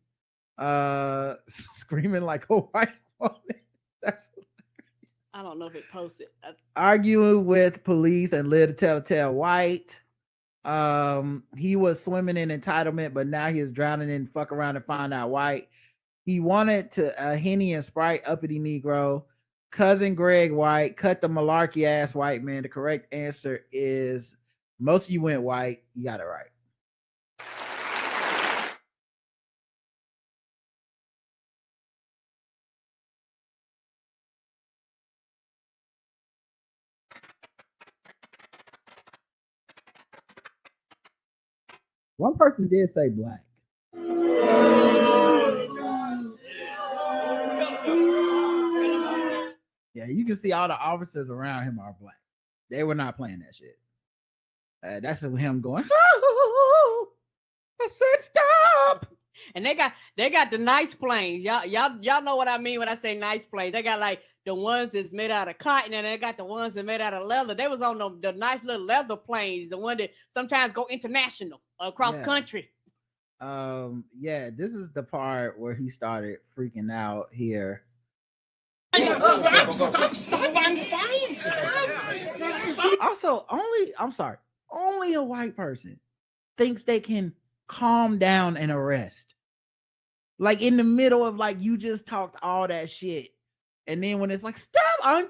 Screaming like a white woman. That's I don't know if it posted. arguing with police and live to tell a tale white. He was swimming in entitlement, but now he is drowning in fuck around and find out white. He wanted to Henny and Sprite uppity Negro. Cousin Greg white. Cut the malarkey ass white man. The correct answer is most of you went white. You got it right. One person did say black. Yeah, you can see all the officers around him are black. They were not playing that shit. That's him going, oh, I said stop. And they got the nice planes. Y'all know what I mean when I say nice planes. They got like the ones that's made out of cotton, and they got the ones that made out of leather. They was on the nice little leather planes, the one that sometimes go international across country. Yeah, this is the part where he started freaking out here. Also, only a white person thinks they can calm down and arrest. Like in the middle of like you just talked all that shit. And then when it's like, stop, I'm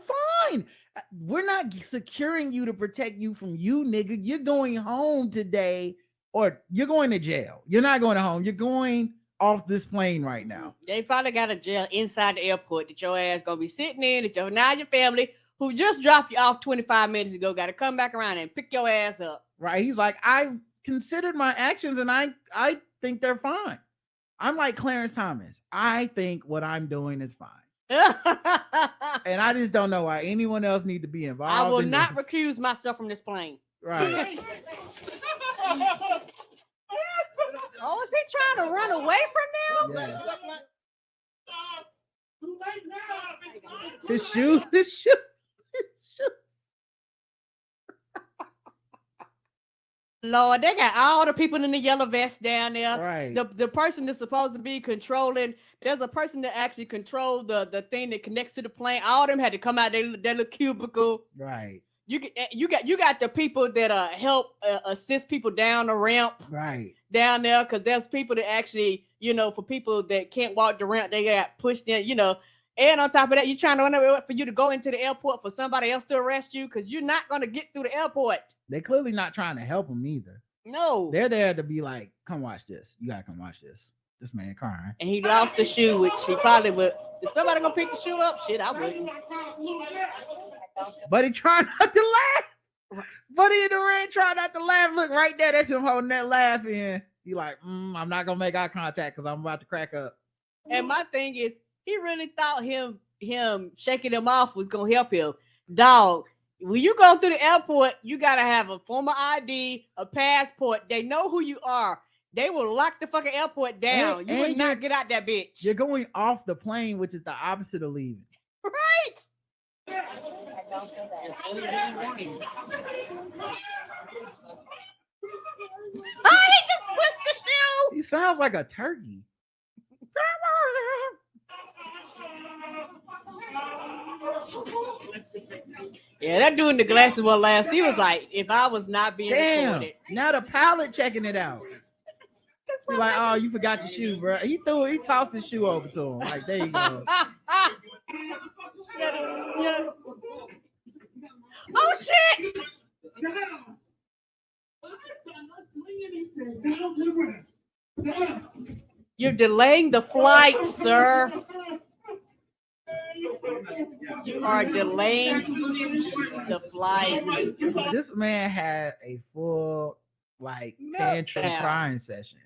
fine. We're not securing you to protect you from you, nigga. You're going home today, or you're going to jail. You're not going to home. You're going off this plane right now. They probably got a jail inside the airport that your ass gonna be sitting in, that your family who just dropped you off 25 minutes ago got to come back around and pick your ass up. Right. He's like, I've considered my actions and I think they're fine. I'm like Clarence Thomas. I think what I'm doing is fine. And I just don't know why anyone else need to be involved. I will not recuse myself from this plane. Right. Oh, is he trying to run away from them? Yes. His shoe. Lord, they got all the people in the yellow vest down there. Right. The person that's supposed to be controlling, there's a person that actually controls the thing that connects to the plane. All of them had to come out their little cubicle. Right. You got the people that help assist people down the ramp. Right. Down there, because there's people that actually, for people that can't walk the ramp, they got pushed in, And on top of that, you're trying to run away for you to go into the airport for somebody else to arrest you, because you're not going to get through the airport. They're clearly not trying to help him either. No. They're there to be like, come watch this. You got to come watch this. This man crying. And he lost the shoe, which he probably would. Is somebody going to pick the shoe up? Shit, I wouldn't. But he tried not to laugh. Buddy in the red tried not to laugh. Look right there. That's him holding that laugh in. He like, I'm not going to make eye contact because I'm about to crack up. And my thing is, he really thought him shaking him off was going to help him. Dog, when you go through the airport, you got to have a former ID, a passport. They know who you are. They will lock the fucking airport down. You will not get out that bitch. You're going off the plane, which is the opposite of leaving. Right. Oh, he just pushed the shoe. He sounds like a turkey. Yeah, that dude in the glasses was last. He was like, if I was not being recorded. Now the pilot checking it out. He's like, oh, you forgot your shoe, bro. He tossed his shoe over to him. Like, there you go. Yeah. Oh shit! You're delaying the flight, sir. You are delaying the flight. This man had a full tantrum crying session.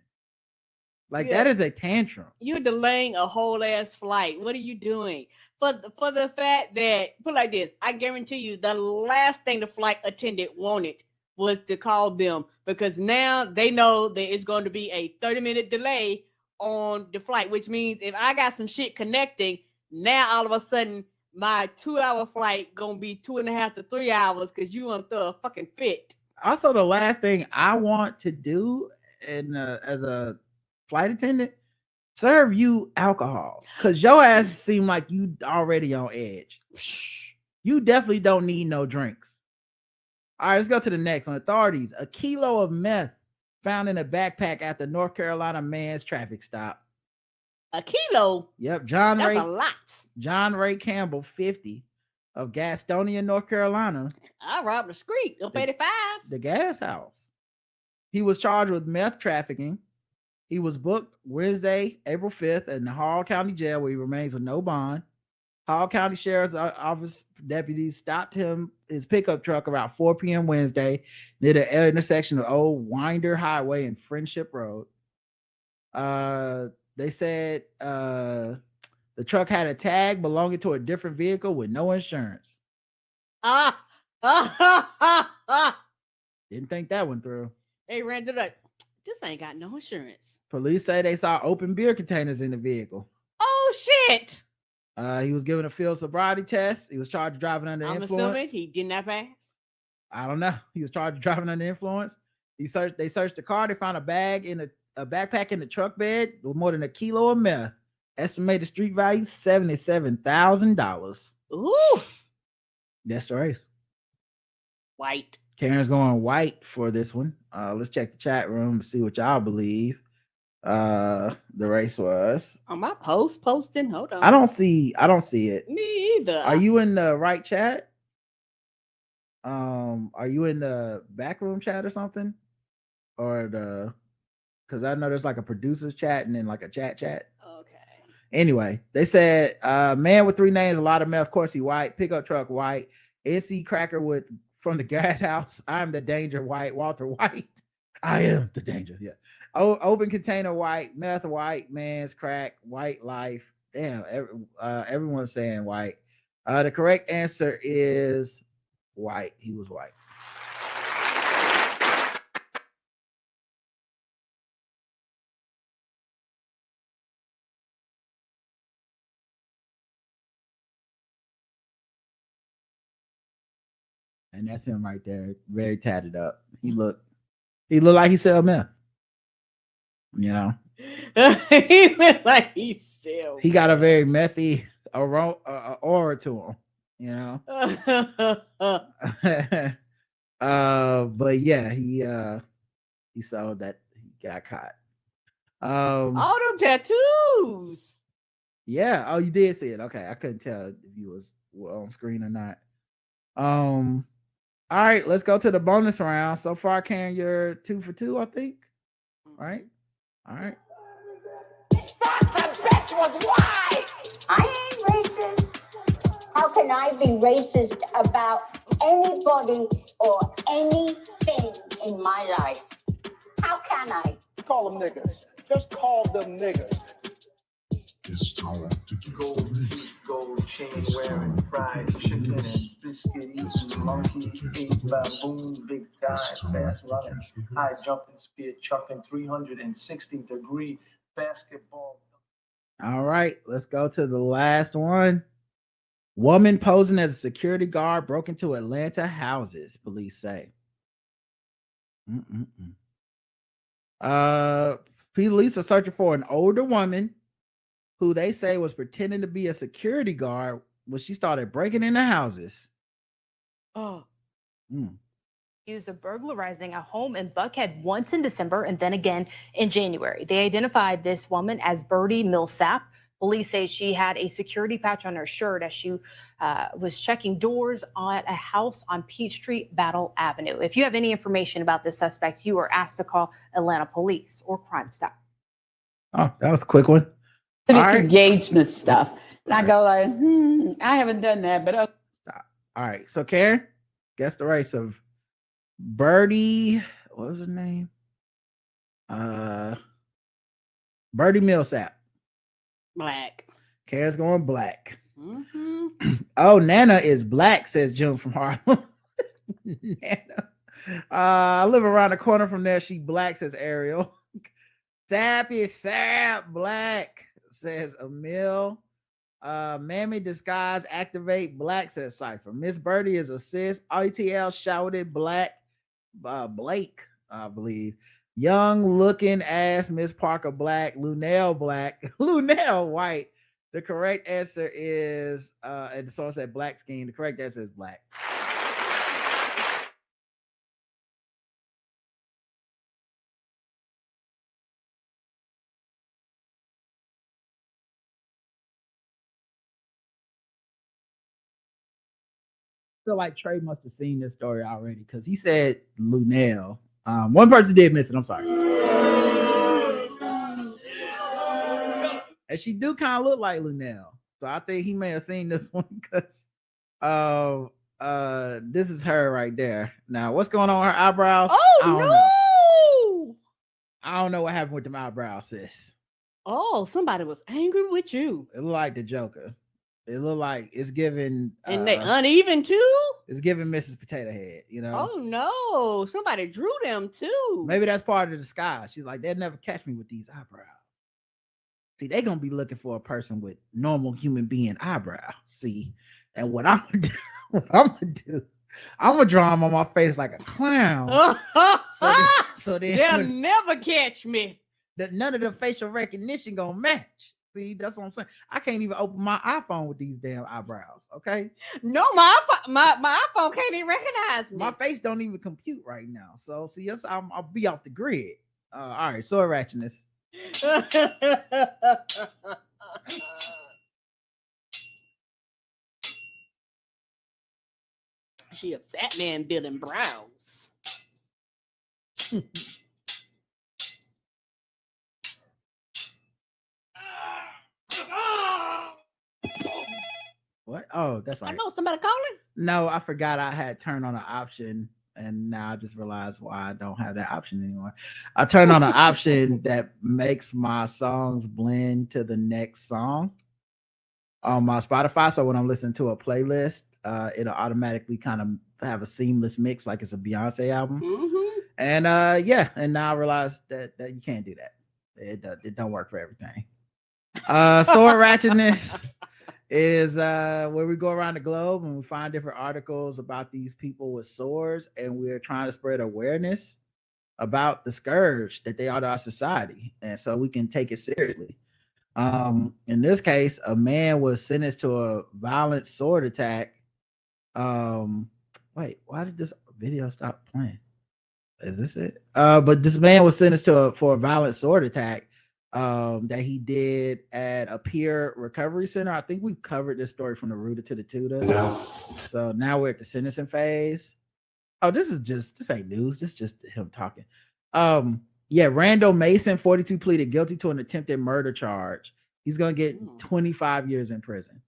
That is a tantrum. You're delaying a whole ass flight. What are you doing? For the fact that, put it like this, I guarantee you the last thing the flight attendant wanted was to call them, because now they know that it's going to be a 30-minute delay on the flight, which means if I got some shit connecting, now all of a sudden my 2-hour flight gonna be 2.5 to 3 hours because you want to throw a fucking fit. Also, the last thing I want to do as a flight attendant, serve you alcohol, because your ass seem like you already on edge. You definitely don't need no drinks. All right, let's go to the next one. Authorities: a kilo of meth found in a backpack after North Carolina man's traffic stop. A kilo? Yep. That's a lot. John Ray Campbell, 50, of Gastonia, North Carolina. I robbed the street up 85. The gas house. He was charged with meth trafficking. He was booked Wednesday, April 5th, in the Hall County Jail, where he remains with no bond. Hall County Sheriff's Office deputies stopped his pickup truck around 4 p.m. Wednesday near the intersection of Old Winder Highway and Friendship Road. They said the truck had a tag belonging to a different vehicle with no insurance. Didn't think that one through. They ran to that. This ain't got no insurance. Police say they saw open beer containers in the vehicle. Oh shit! He was given a field sobriety test. He was charged with driving under influence. I'm assuming he did not pass. I don't know. He was charged with driving under influence. They searched the car. They found a bag in a backpack in the truck bed with more than a kilo of meth. Estimated street value $77,000. Ooh, That's the race. white. Karen's going white for this one. Let's check the chat room to see what y'all believe the race was. Am I posting? Hold on. I don't see it. Me either. Are you in the right chat? Are you in the back room chat or something? Or because I know there's like a producer's chat and then like a chat. Okay. Anyway, they said man with 3 names, a lot of meth. Of course, he white. Pickup truck white. NC cracker with from the gas house. I'm the danger white. Walter White. I am the danger. Yeah. Open container white. Meth white. Man's crack white life. Damn. Everyone's saying white. The correct answer is white. He was white. And that's him right there, very tatted up. He looked like he sell meth. You know, He looked like he still. he got a very methy aura to him. You know, but yeah, he saw that he got caught. All them tattoos. Yeah. Oh, you did see it. Okay, I couldn't tell if you were on screen or not. All right, let's go to the bonus round. So far, Karen, you're 2 for 2, I think. Right? All right. I ain't racist. How can I be racist about anybody or anything in my life? How can I? Call them niggas. Just call them niggas. Gold chain wearing, fried chicken and biscuit eating, monkey ate baboon, big guy, fast running, high jumping, spear chucking, 360-degree basketball. All right, let's go to the last one. Woman posing as a security guard broke into Atlanta houses, police say. Police are searching for an older woman who they say was pretending to be a security guard when she started breaking into houses. Accused of burglarizing a home in Buckhead once in December and then again in January. They identified this woman as Birdie Millsap. Police say she had a security patch on her shirt as she was checking doors at a house on Peachtree Battle Avenue. If you have any information about this suspect, you are asked to call Atlanta Police or Crime Stop. Oh, that was a quick one. Engagement stuff. And I go like, I haven't done that, but okay. All right. So Karen, guess the race of Birdie. What was her name? Birdie Millsap. Black. Karen's going black. Oh, Nana is black, says June from Harlem. Nana. I live around the corner from there. She black, says Ariel. Sappy Sap black, says Emil. Mammy disguise activate black, says Cypher. Miss Birdie is a sis. RTL shouted black. Blake, I believe. Young looking ass Miss Parker black. Lunell black. Lunell white. The correct answer is and someone said black skin. The correct answer is black. Feel like Trey must have seen this story already because he said Lunell. One person did miss it. I'm sorry. And she do kind of look like Lunell. So I think he may have seen this one because this is her right there. Now, what's going on with her eyebrows? Oh, I don't know what happened with them eyebrows, sis. Oh, somebody was angry with you. It looked like the Joker. It looked like it's giving and they uneven too. It's giving Mrs. Potato Head, you know. Oh no, somebody drew them too. Maybe that's part of the disguise. She's like, they'll never catch me with these eyebrows. See, they're gonna be looking for a person with normal human being eyebrows. See, and what I'm gonna do, I'm gonna draw them on my face like a clown. so they'll never catch me. that none of the facial recognition gonna match. See, that's what I'm saying. I can't even open my iPhone with these damn eyebrows. Okay. No, my iPhone can't even recognize me. My face don't even compute right now. So see, yes, I'll be off the grid. All right, sword ratchetness. She a fat man building brows. What? Oh, that's right. I know somebody calling. No, I forgot I had turned on an option, and now I just realized why I don't have that option anymore. I turned on an option that makes my songs blend to the next song on my Spotify. So when I'm listening to a playlist, it'll automatically kind of have a seamless mix, like it's a Beyonce album. Mm-hmm. And and now I realize that you can't do that. It don't work for everything. Sword ratchetness is where we go around the globe and we find different articles about these people with swords, and we're trying to spread awareness about the scourge that they are to our society, and so we can take it seriously. In this case, a man was sentenced to a violent sword attack. Wait, why did this video stop playing? Is this it? But this man was sentenced for a violent sword attack that he did at a peer recovery center. I think we've covered this story from the Rooter to the Tutor. No. So now we're at the sentencing phase. Oh, this ain't news. This is just him talking. Randall Mason, 42, pleaded guilty to an attempted murder charge. He's gonna get 25 years in prison.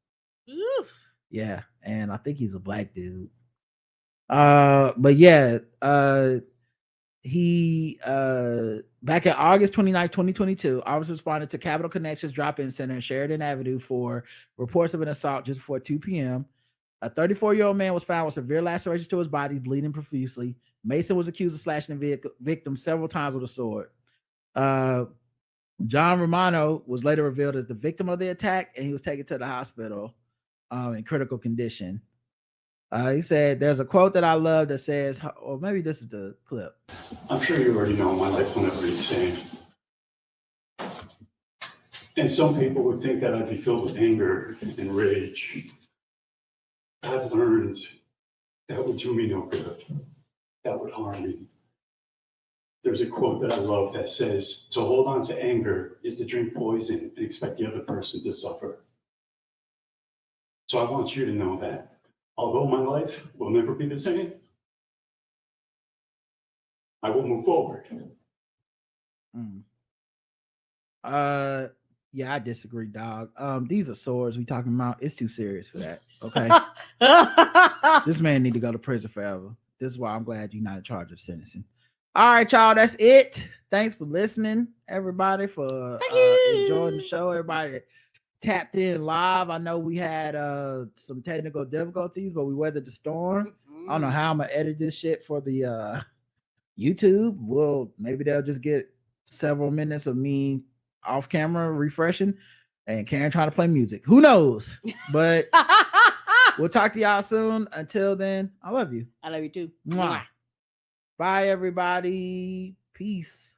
Oof. Yeah, and I think he's a black dude. He back in August 29, 2022, officers responded to Capital Connections drop-in center in Sheridan Avenue for reports of an assault just before 2 p.m. A 34-year-old man was found with severe lacerations to his body, bleeding profusely. Mason was accused of slashing the victim several times with a sword. John Romano was later revealed as the victim of the attack, and he was taken to the hospital in critical condition. He said, there's a quote that I love that says, or maybe this is the clip. I'm sure you already know my life will never be the same. And some people would think that I'd be filled with anger and rage. I've learned that would do me no good. That would harm me. There's a quote that I love that says, to hold on to anger is to drink poison and expect the other person to suffer. So I want you to know that although my life will never be the same, I will move forward. Yeah, I disagree, dog. These are swords we talking about. It's too serious for that. Okay. This man need to go to prison forever. This is why I'm glad you're not in charge of sentencing. All right, y'all. That's it. Thanks for listening, everybody, for enjoying the show. Everybody tapped in live. I know we had some technical difficulties, but we weathered the storm. I don't know how I'm gonna edit this shit for the YouTube. Well, maybe they'll just get several minutes of me off camera refreshing and Karen trying to play music. Who knows? But we'll talk to y'all soon. Until then, I love you. I love you too. Mwah. Bye, everybody. Peace.